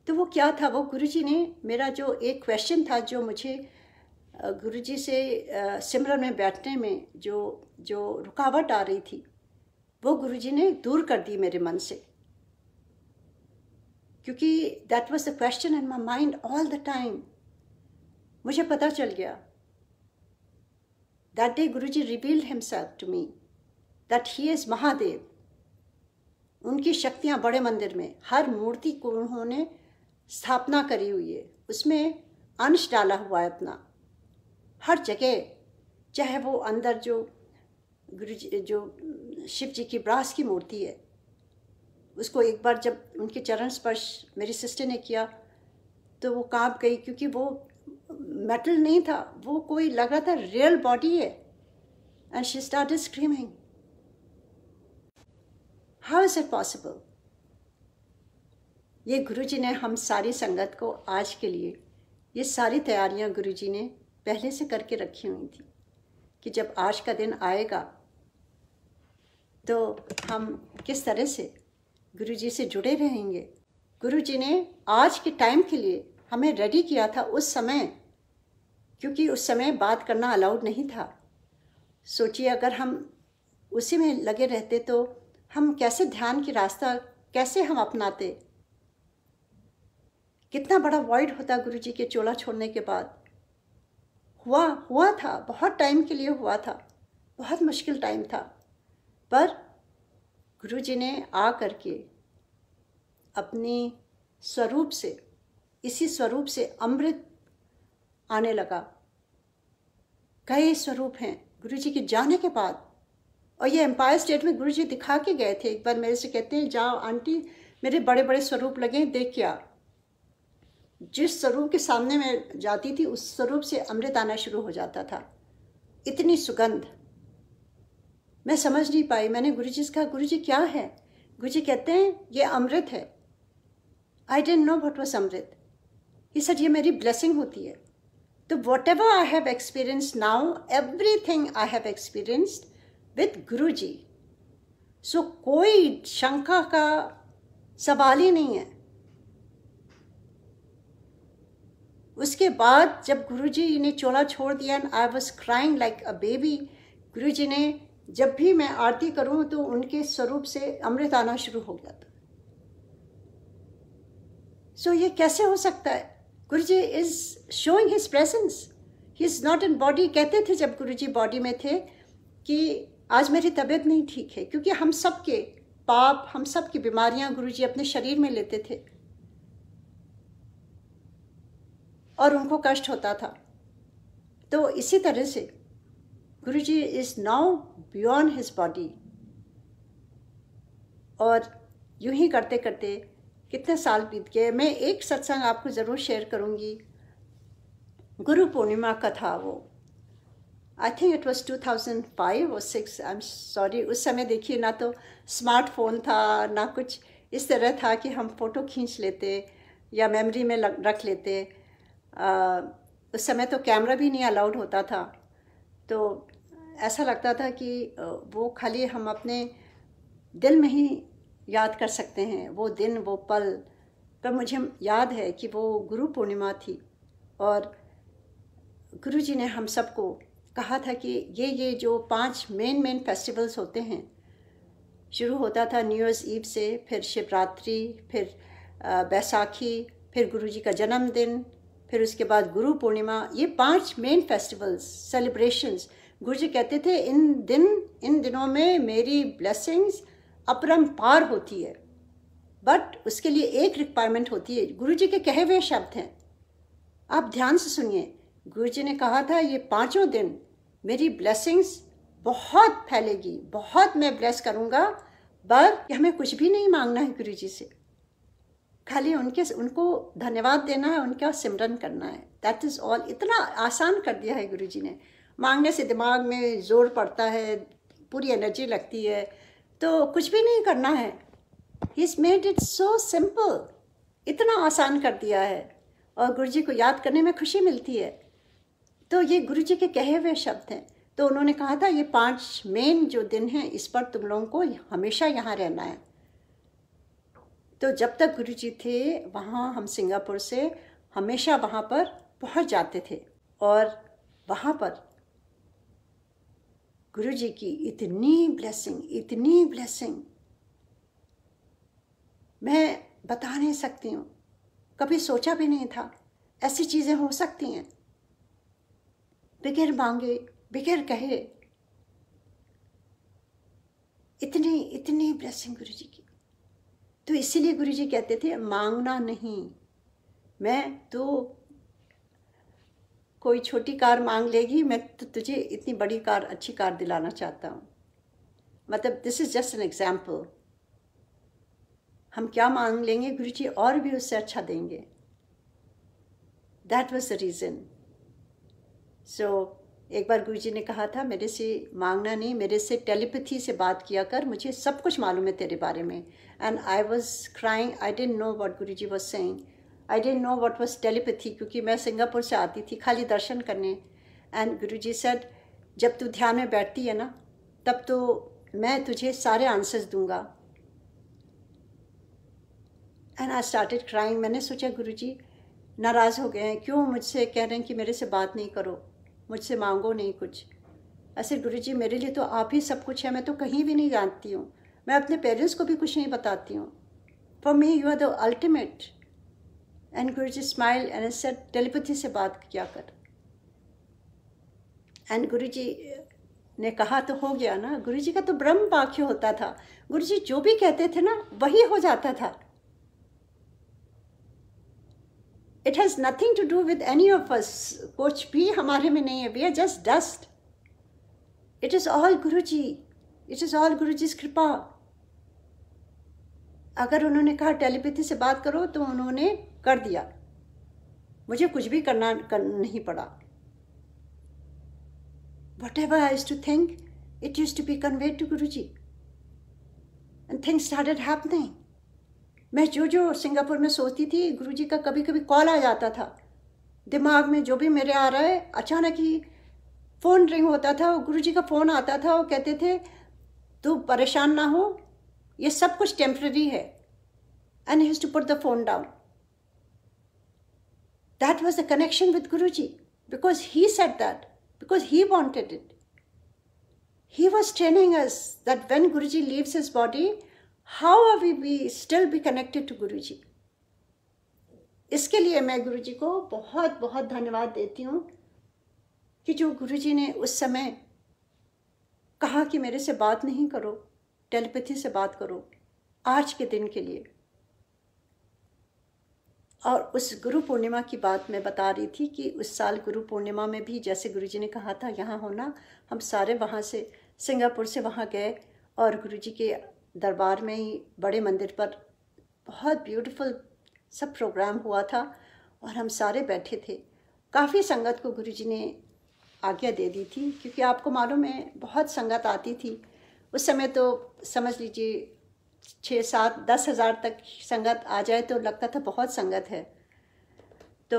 तो वो क्या था, वो गुरुजी ने मेरा जो एक क्वेश्चन था, जो मुझे गुरुजी से सिमरन में बैठने में जो रुकावट आ रही थी, वो गुरुजी ने दूर कर दी मेरे मन से। क्योंकि that was the question in my mind all the time. मुझे पता चल गया, that day Guruji revealed himself to me that he is Mahadev. उनकी शक्तियाँ बड़े मंदिर में, हर मूर्ति को उन्होंने स्थापना करी हुई है, उसमें अंश डाला हुआ है अपना, हर जगह। चाहे वो अंदर जो गुरुजी जो शिव जी की ब्रास की मूर्ति है, उसको एक बार जब उनके चरण स्पर्श मेरी सिस्टर ने किया तो वो कांप गई, क्योंकि वो मेटल नहीं था, वो कोई लग रहा था रियल बॉडी है। And she started screaming, how is it possible. ये गुरुजी ने हम सारी संगत को आज के लिए ये सारी तैयारियां गुरुजी ने पहले से करके रखी हुई थी कि जब आज का दिन आएगा तो हम किस तरह से गुरुजी से जुड़े रहेंगे। गुरुजी ने आज के टाइम के लिए हमें रेडी किया था उस समय, क्योंकि उस समय बात करना अलाउड नहीं था। सोचिए अगर हम उसी में लगे रहते तो हम कैसे ध्यान की रास्ता कैसे हम अपनाते, कितना बड़ा वॉइड होता गुरुजी के चोला छोड़ने के बाद। हुआ था, बहुत टाइम के लिए हुआ था, बहुत मुश्किल टाइम था, पर गुरुजी ने आ करके अपनी स्वरूप से, इसी स्वरूप से अमृत आने लगा। कई स्वरूप हैं गुरुजी के जाने के बाद, और ये एम्पायर स्टेट में गुरुजी दिखा के गए थे। एक बार मेरे से कहते हैं, जाओ आंटी मेरे बड़े बड़े स्वरूप लगे, देख क्या। जिस स्वरूप के सामने मैं जाती थी उस स्वरूप से अमृत आना शुरू हो जाता था, इतनी सुगंध। मैं समझ नहीं पाई, मैंने गुरुजी से कहा गुरुजी क्या है। गुरुजी कहते हैं ये अमृत है। I didn't know what was amrit. He said ये मेरी ब्लेसिंग होती है। तो whatever I have experienced now, everything I have experienced with Guruji. So कोई शंका का सवाल ही नहीं है। उसके बाद जब गुरुजी ने चोला छोड़ दिया, and I was crying like a baby. Guruji ने जब भी मैं आरती करूं तो उनके स्वरूप से अमृत आना शुरू हो गया था। सो ये कैसे हो सकता है? Guruji is showing his presence, he is not in body. कहते थे जब गुरुजी बॉडी में थे कि आज मेरी तबीयत नहीं ठीक है, क्योंकि हम सब के पाप, हम सब की बीमारियां गुरुजी अपने शरीर में लेते थे और उनको कष्ट होता था। तो इसी तरह से Guruji is now beyond his body. और यूं ही करते करते कितने साल बीत गए। मैं एक सत्संग आपको ज़रूर शेयर करूंगी, गुरु पूर्णिमा का था वो। आई थिंक इट वॉज 2005 और 6, आई एम सॉरी। उस समय देखिए ना तो स्मार्टफोन था, ना कुछ इस तरह था कि हम फ़ोटो खींच लेते या मेमोरी में रख लेते। उस समय तो कैमरा भी नहीं अलाउड होता था। तो ऐसा लगता था कि वो खाली हम अपने दिल में ही याद कर सकते हैं वो दिन, वो पल। पर मुझे याद है कि वो गुरु पूर्णिमा थी और गुरुजी ने हम सबको कहा था कि ये जो 5 मेन फेस्टिवल्स होते हैं, शुरू होता था न्यू ईयर्स ईव से, फिर शिवरात्रि, फिर बैसाखी, फिर गुरुजी का जन्मदिन, फिर उसके बाद गुरु पूर्णिमा। ये 5 मेन फेस्टिवल्स, सेलिब्रेशंस। गुरुजी कहते थे इन दिनों में मेरी ब्लेसिंग्स अपरंपार होती है, बट उसके लिए एक रिक्वायरमेंट होती है। गुरुजी के कहे हुए शब्द हैं, आप ध्यान से सुनिए। गुरुजी ने कहा था ये 5 दिन मेरी ब्लेसिंग्स बहुत फैलेगी, बहुत मैं ब्लेस करूँगा, पर हमें कुछ भी नहीं मांगना है गुरुजी से, खाली उनको धन्यवाद देना है, उनका सिमरन करना है। That is all. इतना आसान कर दिया है गुरुजी ने। मांगने से दिमाग में जोर पड़ता है, पूरी एनर्जी लगती है, तो कुछ भी नहीं करना है। He is made it so simple. इतना आसान कर दिया है और गुरुजी को याद करने में खुशी मिलती है। तो ये गुरुजी के कहे हुए शब्द हैं। तो उन्होंने कहा था ये 5 मेन जो दिन हैं, इस पर तुम लोगों को हमेशा यहाँ रहना है। तो जब तक गुरुजी थे वहाँ, हम सिंगापुर से हमेशा वहाँ पर पहुँच जाते थे और वहाँ पर गुरुजी की इतनी ब्लेसिंग, इतनी ब्लेसिंग। मैं बता नहीं सकती हूँ, कभी सोचा भी नहीं था ऐसी चीज़ें हो सकती हैं, बगैर मांगे, बगैर कहे। इतनी इतनी ब्लेसिंग गुरु जी की। तो इसीलिए गुरु जी कहते थे मांगना नहीं। मैं तो कोई छोटी कार मांग लेगी, मैं तो तुझे इतनी बड़ी कार, अच्छी कार दिलाना चाहता हूँ। मतलब this is just an example. हम क्या मांग लेंगे, गुरु जी और भी उससे अच्छा देंगे। That was the reason. So एक बार गुरु जी ने कहा था मेरे से मांगना नहीं, मेरे से टेलीपैथी से बात किया कर, मुझे सब कुछ मालूम है तेरे बारे में। And I was crying, I didn't know what Guru ji was saying, I didn't know what was telepathy, क्योंकि मैं सिंगापुर से आती थी खाली दर्शन करने। एंड गुरु जी सेड जब तू ध्यान में बैठती है ना, तब तो मैं तुझे सारे आंसर्स दूंगा। And I started crying. मैंने सोचा गुरु जी नाराज़ हो गए हैं, क्यों मुझसे कह रहे हैं कि मेरे से बात नहीं करो, मुझसे मांगो नहीं कुछ। ऐसे गुरु जी मेरे लिए तो आप ही सब कुछ है, मैं तो कहीं भी नहीं जानती हूँ, मैं अपने पेरेंट्स को भी कुछ नहीं बताती हूँ। For me you are the ultimate. And Guru ji smile and said telepathy से बात किया कर। एंड गुरु जी ने कहा तो हो गया ना। गुरु जी का तो ब्रह्म वाक्य होता था, गुरु जी जो भी कहते थे ना वही हो जाता था। It has nothing to do with any of us, कुछ भी हमारे में नहीं है, we are just dust. It is all Guru ji, it is all गुरु जी's कृपा। अगर उन्होंने कहा टेलीपैथी से बात करो तो उन्होंने कर दिया, मुझे कुछ भी करना नहीं पड़ा। Whatever I used to think, it used to be conveyed to Guruji, and things started happening. मैं जो सिंगापुर में सोचती थी, गुरुजी का कभी कभी कॉल आ जाता था दिमाग में, जो भी मेरे आ रहा है, अचानक ही फ़ोन रिंग होता था, गुरुजी का फ़ोन आता था, वो कहते थे तू परेशान ना हो, ये सब कुछ टेम्पररी है। And he used to put the phone down. That was the connection with Guruji, because he said that, because he wanted it. He was training us that when Guruji leaves his body, how are we still be connected to Guruji? इसके लिए मैं गुरुजी को बहुत बहुत धन्यवाद देती हूँ कि जो गुरुजी ने उस समय कहा कि मेरे से बात नहीं करो, टेलीपैथी से बात करो आज के दिन के लिए। और उस गुरु पूर्णिमा की बात मैं बता रही थी कि उस साल गुरु पूर्णिमा में भी जैसे गुरुजी ने कहा था यहाँ होना, हम सारे वहाँ से सिंगापुर से वहाँ गए और गुरुजी के दरबार में ही बड़े मंदिर पर बहुत ब्यूटीफुल सब प्रोग्राम हुआ था और हम सारे बैठे थे। काफ़ी संगत को गुरुजी ने आज्ञा दे दी थी, क्योंकि आपको मालूम है बहुत संगत आती थी उस समय, तो समझ लीजिए 6-7-10 हज़ार तक संगत आ जाए तो लगता था बहुत संगत है। तो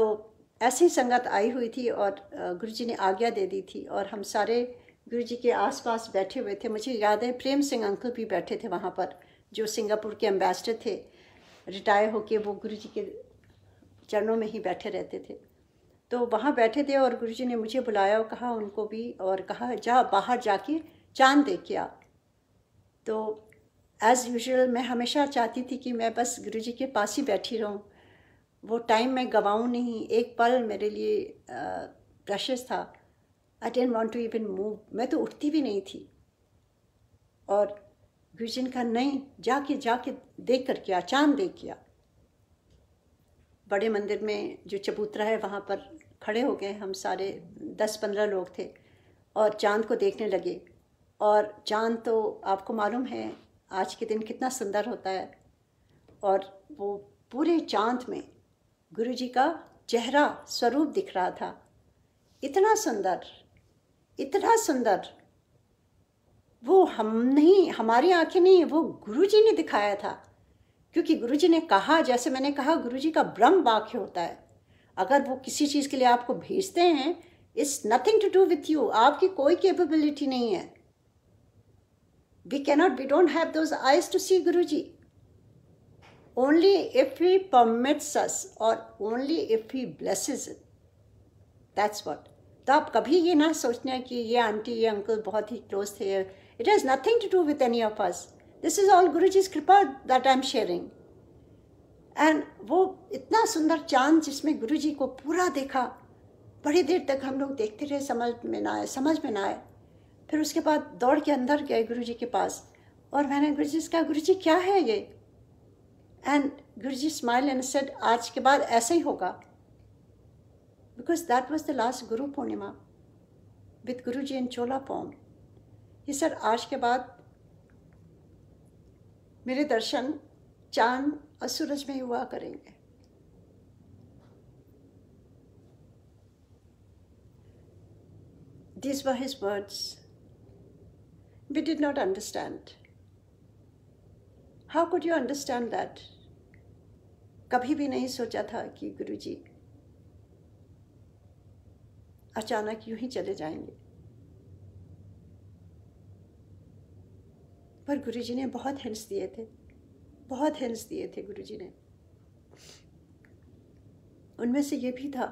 ऐसी संगत आई हुई थी और गुरुजी ने आज्ञा दे दी थी और हम सारे गुरुजी के आसपास बैठे हुए थे। मुझे याद है प्रेम सिंह अंकल भी बैठे थे वहाँ पर, जो सिंगापुर के एम्बेसडर थे, रिटायर होके वो गुरुजी के चरणों में ही बैठे रहते थे। तो वहाँ बैठे थे और गुरुजी ने मुझे बुलाया और कहा उनको भी, और कहा जा बाहर जाके चाँद देख के आ। तो एज़ यूजुअल मैं हमेशा चाहती थी कि मैं बस गुरुजी के पास ही बैठी रहूं, वो टाइम मैं गवाऊं नहीं, एक पल मेरे लिए प्रेशियस था। I didn't want to even move, मैं तो उठती भी नहीं थी। और गुरुजी ने कहा नहीं, जाके देख कर क्या, चाँद देख किया। बड़े मंदिर में जो चबूतरा है वहाँ पर खड़े हो गए हम सारे, 10-15 लोग थे और चाँद को देखने लगे। और चाँद तो आपको मालूम है आज के दिन कितना सुंदर होता है, और वो पूरे चाँद में गुरुजी का चेहरा स्वरूप दिख रहा था। इतना सुंदर, इतना सुंदर, वो हम नहीं, हमारी आंखें नहीं, वो गुरुजी ने दिखाया था। क्योंकि गुरुजी ने कहा, जैसे मैंने कहा, गुरुजी का ब्रह्म वाक्य होता है। अगर वो किसी चीज़ के लिए आपको भेजते हैं, it's nothing to do with you, आपकी कोई कैपेबिलिटी नहीं है। We don't have those eyes to see Guruji. Only if he permits us or only if he blesses it. That's what. तो आप कभी ये ना सोचना कि ये आंटी ये अंकल बहुत ही क्लोज थे। It has nothing to do with any of us. This is all Guruji's कृपा that I'm sharing. एंड वो इतना सुंदर चांद जिसमें गुरुजी को पूरा देखा, बड़ी देर तक हम लोग देखते रहे, समझ में ना आए। फिर उसके बाद दौड़ के अंदर गए गुरुजी के पास और मैंने गुरुजी से कहा, गुरुजी क्या है ये? And Guruji smile and said, आज के बाद ऐसा ही होगा, because that was the last Guru Purnima with Guruji in chola form. ये सर आज के बाद मेरे दर्शन चांद और सूरज में हुआ करेंगे। These were his words. We did not understand. How could you understand that? कभी भी नहीं सोचा था कि गुरुजी अचानक यूं ही चले जाएंगे, पर गुरुजी ने बहुत हिंट्स दिए थे, बहुत हिंट्स दिए थे गुरुजी ने। उनमें से ये भी था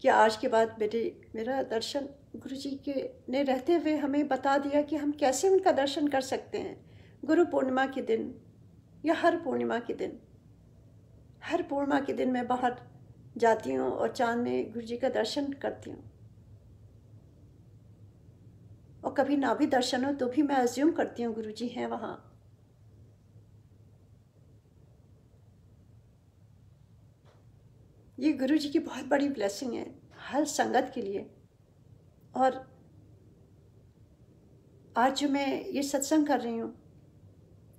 कि आज के बाद मेरा दर्शन गुरुजी के ने रहते हुए हमें बता दिया कि हम कैसे उनका दर्शन कर सकते हैं। गुरु पूर्णिमा के दिन या हर पूर्णिमा के दिन, हर पूर्णिमा के दिन मैं बाहर जाती हूँ और चांद में गुरुजी का दर्शन करती हूँ। और कभी ना भी दर्शन हो तो भी मैं अज्यूम करती हूँ गुरुजी हैं वहाँ। ये गुरुजी की बहुत बड़ी ब्लेसिंग है हर संगत के लिए। और आज जो मैं ये सत्संग कर रही हूँ,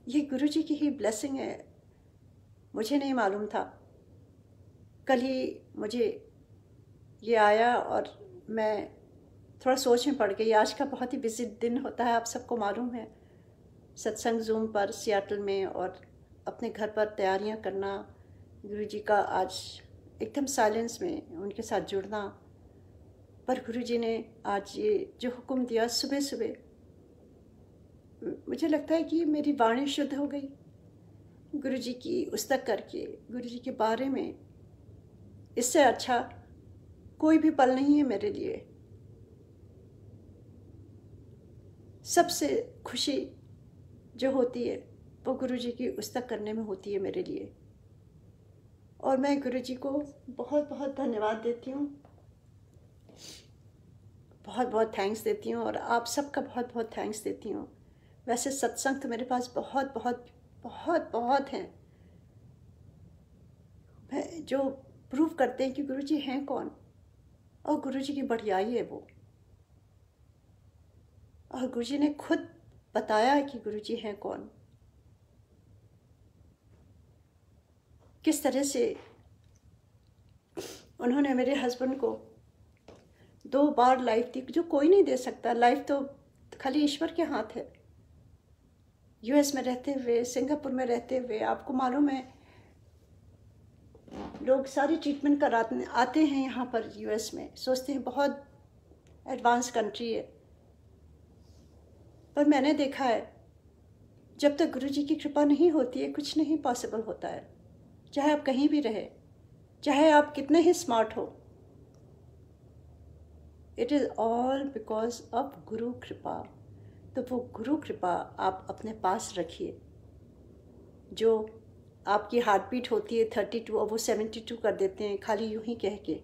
ये गुरुजी की ही ब्लेसिंग है। मुझे नहीं मालूम था, कल ही मुझे ये आया और मैं थोड़ा सोच में पड़ गई। आज का बहुत ही बिजी दिन होता है, आप सबको मालूम है, सत्संग जूम पर सियाटल में और अपने घर पर तैयारियां करना, गुरुजी का आज एकदम साइलेंस में उनके साथ जुड़ना। पर गुरुजी ने आज ये जो हुक्म दिया सुबह सुबह, मुझे लगता है कि मेरी वाणी शुद्ध हो गई गुरुजी की उस्तक करके, गुरुजी के बारे में। इससे अच्छा कोई भी पल नहीं है मेरे लिए। सबसे खुशी जो होती है वो गुरुजी की उस्तक करने में होती है मेरे लिए। और मैं गुरुजी को बहुत बहुत धन्यवाद देती हूँ, बहुत बहुत थैंक्स देती हूँ, और आप सबका बहुत बहुत थैंक्स देती हूँ। वैसे सत्संग तो मेरे पास बहुत बहुत बहुत बहुत हैं जो प्रूव करते हैं कि गुरुजी हैं कौन और गुरुजी की बढ़ियाई है वो। और गुरुजी ने खुद बताया कि गुरुजी हैं कौन, किस तरह से उन्होंने मेरे हस्बैंड को 2 बार लाइफ दी जो कोई नहीं दे सकता। लाइफ तो खाली ईश्वर के हाथ है। यूएस में रहते हुए, सिंगापुर में रहते हुए, आपको मालूम है लोग सारी ट्रीटमेंट कराते आते हैं यहाँ पर यूएस में, सोचते हैं बहुत एडवांस कंट्री है। पर मैंने देखा है जब तक गुरुजी की कृपा नहीं होती है कुछ नहीं पॉसिबल होता है। चाहे आप कहीं भी रहे, चाहे आप कितने ही स्मार्ट हो, it is all because of गुरु कृपा। तो वो गुरु कृपा आप अपने पास रखिए। जो आपकी हार्ट बीट होती है 32 और वो 72 कर देते हैं खाली यूं ही कह के,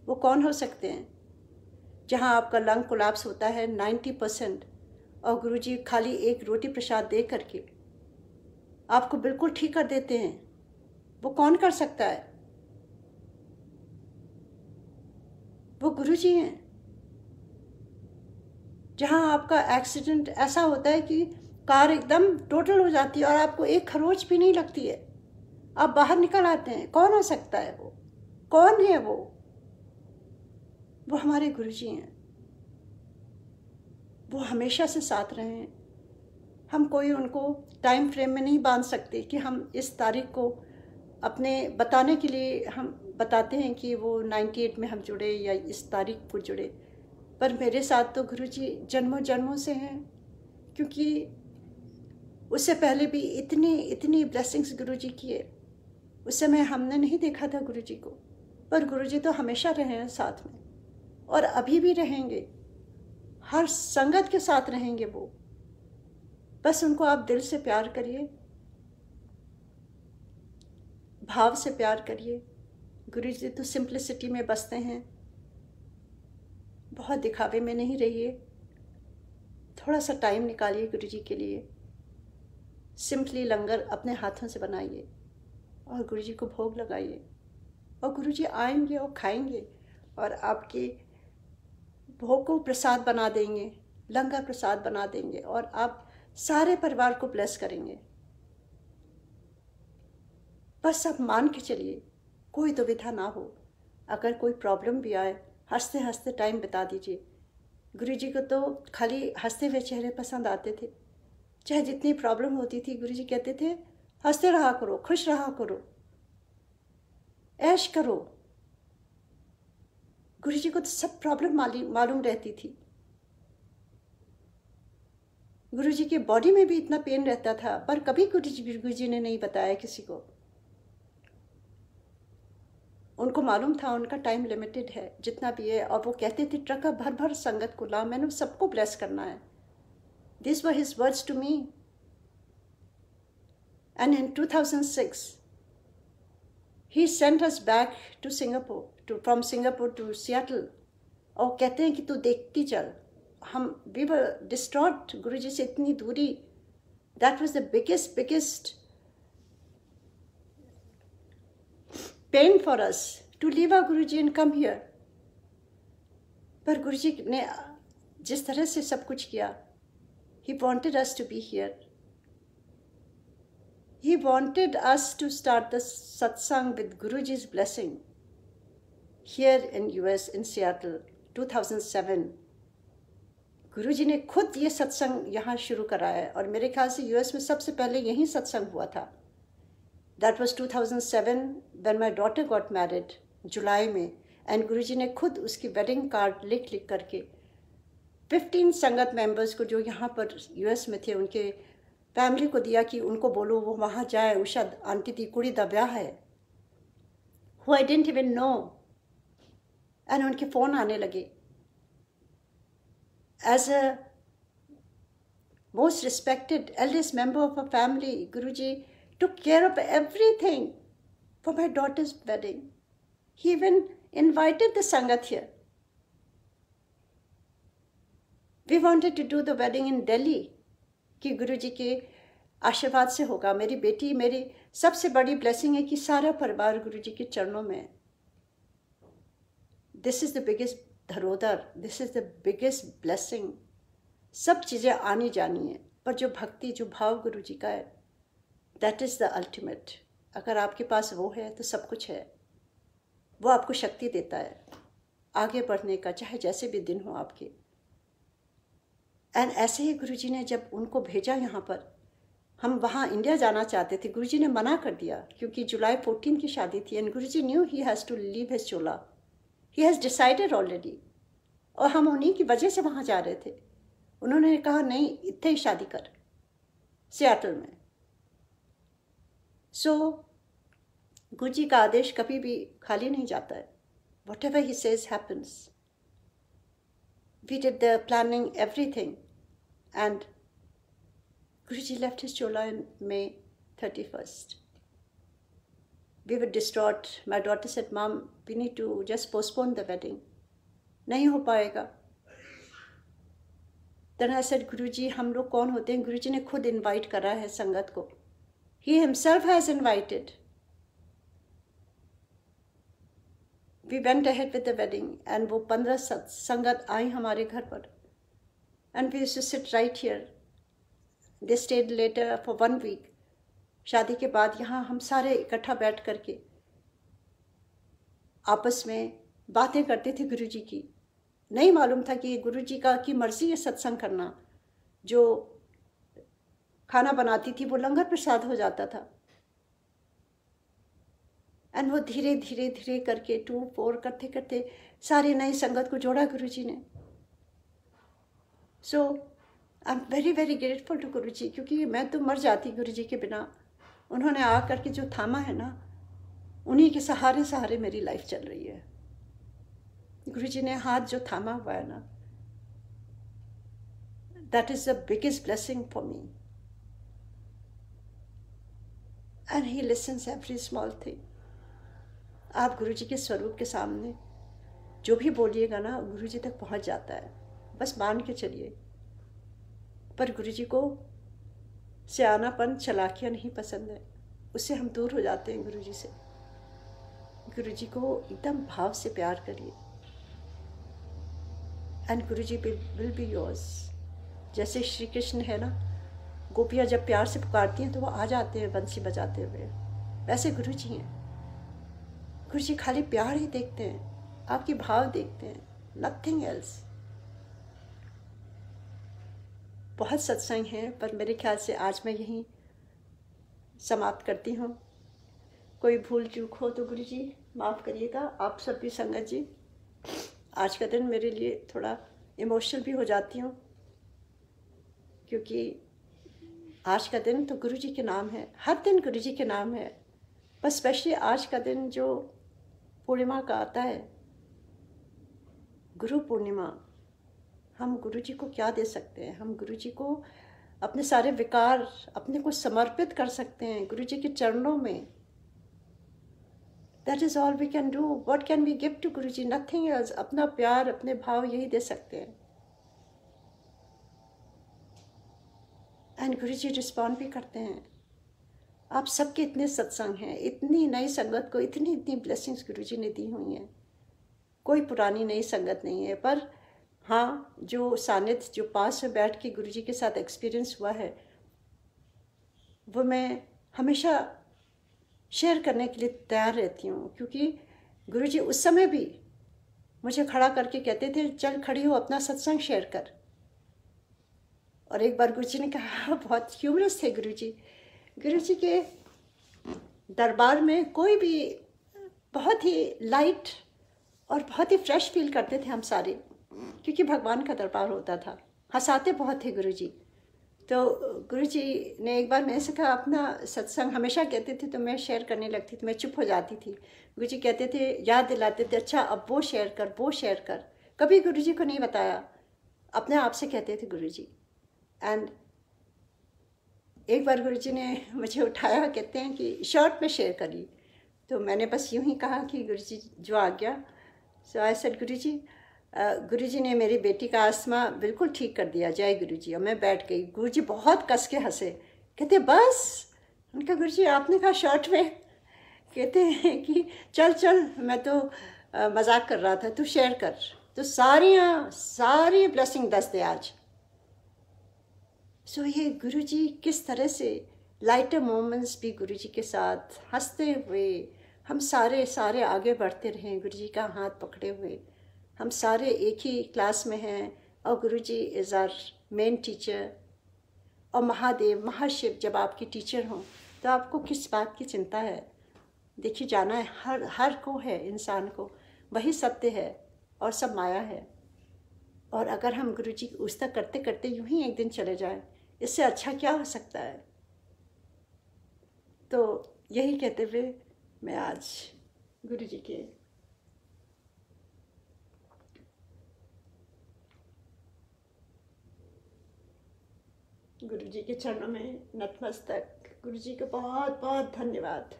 वो कौन हो सकते हैं? जहाँ आपका लंग कोलैप्स होता है 90% और गुरुजी खाली एक रोटी प्रसाद दे करके आपको बिल्कुल ठीक कर देते हैं, वो कौन कर सकता है? वो गुरुजी हैं। जहाँ आपका एक्सीडेंट ऐसा होता है कि कार एकदम टोटल हो जाती है और आपको एक खरोच भी नहीं लगती है, आप बाहर निकल आते हैं, कौन हो सकता है वो? कौन है वो? वो हमारे गुरुजी हैं। वो हमेशा से साथ रहे हैं। हम कोई उनको टाइम फ्रेम में नहीं बांध सकते कि हम इस तारीख को अपने बताने के लिए हम बताते हैं कि वो 98 में हम जुड़े या इस तारीख को जुड़े। पर मेरे साथ तो गुरुजी जन्मों जन्मों से हैं, क्योंकि उससे पहले भी इतनी ब्लेसिंग्स गुरुजी किए। उस समय हमने नहीं देखा था गुरुजी को, पर गुरुजी तो हमेशा रहे हैं साथ में और अभी भी रहेंगे, हर संगत के साथ रहेंगे वो। बस उनको आप दिल से प्यार करिए, भाव से प्यार करिए। गुरु जी तो सिंप्लिसिटी में बसते हैं, बहुत दिखावे में नहीं रहिए। थोड़ा सा टाइम निकालिए गुरु जी के लिए। सिंपली लंगर अपने हाथों से बनाइए और गुरु जी को भोग लगाइए, और गुरु जी आएंगे और खाएंगे और आपके भोग को प्रसाद बना देंगे, लंगर प्रसाद बना देंगे, और आप सारे परिवार को ब्लेस करेंगे। बस आप मान के चलिए, कोई दुविधा ना हो। अगर कोई प्रॉब्लम भी आए, हंसते हंसते टाइम बिता दीजिए। गुरु जी को तो खाली हंसते हुए चेहरे पसंद आते थे। चाहे जितनी प्रॉब्लम होती थी, गुरु जी कहते थे हंसते रहा करो, खुश रहा करो, ऐश करो। गुरु जी को तो सब प्रॉब्लम मालूम रहती थी। गुरु जी के बॉडी में भी इतना पेन रहता था, पर कभी गुरु जी ने नहीं बताया किसी को। उनको मालूम था उनका टाइम लिमिटेड है, जितना भी है, और वो कहते थे ट्रक भर भर संगत को ला, मैंने सबको ब्लेस करना है। These were his words to me. And in 2006, he sent us back to Singapore, from Singapore to Seattle. और कहते हैं कि तू देखती चल। we were distraught, गुरु जी से इतनी दूरी। That was the biggest pain for us to leave our Guru ji and come here. पर गुरु जी ने जिस तरह से सब कुछ किया, he wanted us to be here. He wanted us to start the satsang with Guruji's blessing here in US in Seattle 2007. गुरुजी ने खुद ये सत्संग यहाँ शुरू कराया है, और मेरे ख्याल से यूएस में सबसे पहले यही सत्संग हुआ था। That was 2007 when my daughter got married, जुलाई में, एंड गुरुजी ने खुद उसकी वेडिंग कार्ड लिख करके 15 संगत मेंबर्स को जो यहाँ पर यूएस में थे उनके फैमिली को दिया कि उनको बोलो वो वहाँ जाए। उषा आंटी दी कुड़ी दा ब्याह है, who I didn't even know, and उनके फ़ोन आने लगे। As a most respected eldest member of a family, Guruji took care of everything for my daughter's wedding. He even invited the Sangat here. We wanted to do the wedding in Delhi कि गुरुजी के आशीर्वाद से होगा। मेरी बेटी, मेरी सबसे बड़ी ब्लेसिंग है कि सारा परिवार गुरुजी के चरणों में है। This is the biggest dharohar, this is the biggest blessing. सब चीज़ें आनी जानी है, पर जो भक्ति, जो भाव गुरु जी का है, दैट इज़ द अल्टीमेट। अगर आपके पास वो है तो सब कुछ है। वो आपको शक्ति देता है आगे बढ़ने का, चाहे जैसे भी दिन हो आपके। एंड ऐसे ही गुरु जी ने जब उनको भेजा यहाँ पर, हम वहाँ इंडिया जाना चाहते थे, गुरु जी ने मना कर दिया क्योंकि जुलाई 14 की शादी थी, and Guru ji knew he has to leave his chola, he has decided already, और हम उन्हीं की वजह से वहाँ जा रहे थे। उन्होंने कहा नहीं, इतने ही शादी कर, सियाटल में। सो गुरु जी का आदेश कभी भी खाली नहीं जाता है। Whatever he says happens. We did the planning everything, and Guru ji left his chola in May 31st. We were distraught. My daughter said, Mom, we need to just postpone the wedding. नहीं हो पाएगा। Then I said, गुरुजी हम लोग कौन होते हैं? गुरुजी ने खुद इनवाइट करा है संगत को। He himself has invited. We went ahead with the wedding, and वो 15 संगत आई हमारे घर पर, and we used to sit right here. They stayed later for 1 week. शादी के बाद यहाँ हम सारे इकट्ठा बैठ करके आपस में बातें करते थे गुरु जी की। नहीं मालूम था कि गुरु जी की मर्जी है सत्संग करना। जो खाना बनाती थी वो लंगर प्रसाद हो जाता था, एंड वो धीरे धीरे धीरे करके 2-4 करते करते सारी नई संगत को जोड़ा गुरु जी ने। So I am very very grateful to Guru ji, क्योंकि मैं तो मर जाती गुरु जी के बिना। उन्होंने आ करके जो थामा है ना, उन्हीं के सहारे सहारे मेरी लाइफ चल रही है। गुरु जी ने हाथ जो थामा हुआ है ना, that is the biggest blessing for me. And he lessons every small thing. आप गुरु जी के स्वरूप के सामने जो भी बोलिएगा ना, गुरु जी तक पहुंच जाता है, बस मान के चलिए। पर गुरु जी को सियानापन, चालाकियाँ नहीं पसंद है, उससे हम दूर हो जाते हैं गुरु जी से। गुरु जी को एकदम भाव से प्यार करिए and Guru ji will be yours. जैसे श्री कृष्ण है ना, गोपियाँ जब प्यार से पुकारती हैं तो वो आ जाते हैं बंसी बजाते हुए, वैसे गुरु जी हैं। गुरु जी खाली प्यार ही देखते हैं, आपकी भाव देखते हैं, नथिंग एल्स। बहुत सत्संग हैं, पर मेरे ख्याल से आज मैं यहीं समाप्त करती हूँ। कोई भूल चूक हो तो गुरु जी माफ़ करिएगा। आप सब भी संगत जी, आज का दिन मेरे लिए थोड़ा इमोशनल भी हो जाती हूँ, क्योंकि आज का दिन तो गुरु जी के नाम है, हर दिन गुरु जी के नाम है, पर स्पेशली आज का दिन जो पूर्णिमा का आता है, गुरु पूर्णिमा, हम गुरु जी को क्या दे सकते हैं? हम गुरु जी को अपने सारे विकार, अपने को समर्पित कर सकते हैं गुरु जी के चरणों में। That is all we can do. What can we give to Guru ji? Nothing else. अपना प्यार, अपने भाव यही दे सकते हैं, एंड गुरु जी रिस्पॉन्ड भी करते हैं। आप सबके इतने सत्संग हैं, इतनी नई संगत को इतनी इतनी ब्लेसिंग्स गुरु जी ने दी हुई हैं। कोई पुरानी नई संगत नहीं है, पर हाँ, जो सानिध्य, जो पास में बैठ के गुरु जी के साथ एक्सपीरियंस हुआ है, वो मैं हमेशा शेयर करने के लिए तैयार रहती हूँ। क्योंकि गुरु जी उस समय भी मुझे खड़ा करके कहते थे, चल खड़ी हो, अपना सत्संग शेयर कर। और एक बार गुरु जी ने कहा, बहुत ह्यूमरस थे गुरु जी। गुरु जी के दरबार में कोई भी बहुत ही लाइट और बहुत ही फ्रेश फील करते थे हम सारे, क्योंकि भगवान का दरबार होता था। हंसाते बहुत थे गुरु जी। तो गुरु जी ने एक बार मेरे से कहा, अपना सत्संग हमेशा कहते थे तो मैं शेयर करने लगती थी, मैं चुप हो जाती थी। गुरु जी कहते थे, याद दिलाते थे, अच्छा अब वो शेयर कर, वो शेयर कर। कभी गुरु जी को नहीं बताया, अपने आप से कहते थे गुरु जी। एंड एक बार गुरु जी ने मुझे उठाया, कहते हैं कि शॉर्ट में शेयर करिए। तो मैंने बस यूं ही कहा कि गुरु जी जो आ गया। सो आई सेड, गुरु जी ने मेरी बेटी का आस्थमा बिल्कुल ठीक कर दिया, जय गुरु जी। और मैं बैठ गई। गुरु जी बहुत कस के हंसे, कहते बस। उनका गुरु जी आपने कहा शॉर्ट में? कहते हैं कि चल चल, मैं तो मजाक कर रहा था, तू शेयर कर। तो सारी ब्लेसिंग दस दे आज। सो ये गुरु जी किस तरह से लाइटर मोमेंट्स भी गुरु जी के साथ हंसते हुए हम सारे आगे बढ़ते रहें, गुरु जी का हाथ पकड़े हुए। हम सारे एक ही क्लास में हैं, और गुरु ji is our main teacher. और महादेव, महाशिव जब आपकी टीचर हों तो आपको किस बात की चिंता है? देखिए, जाना है हर को है, इंसान को वही सत्य है और सब माया है। और अगर हम गुरु जी उस तक करते करते यूं ही एक दिन चले जाएं, इससे अच्छा क्या हो सकता है? तो यही कहते हुए मैं आज गुरु जी के चरणों में नतमस्तक। गुरु जी को बहुत बहुत धन्यवाद।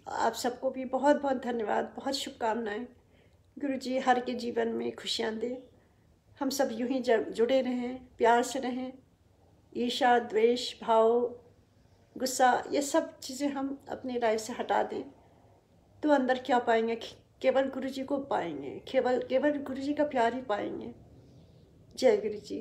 आप सबको भी बहुत बहुत धन्यवाद, बहुत शुभकामनाएं। गुरु जी हर के जीवन में खुशियाँ दें। हम सब यूं ही जुड़े रहें, प्यार से रहें। ईर्ष्या, द्वेष भाव, गुस्सा, ये सब चीज़ें हम अपनी लाइफ से हटा दें, तो अंदर क्या पाएंगे? केवल गुरु जी को पाएंगे, केवल गुरु जी का प्यार ही पाएंगे। जय गुरु जी।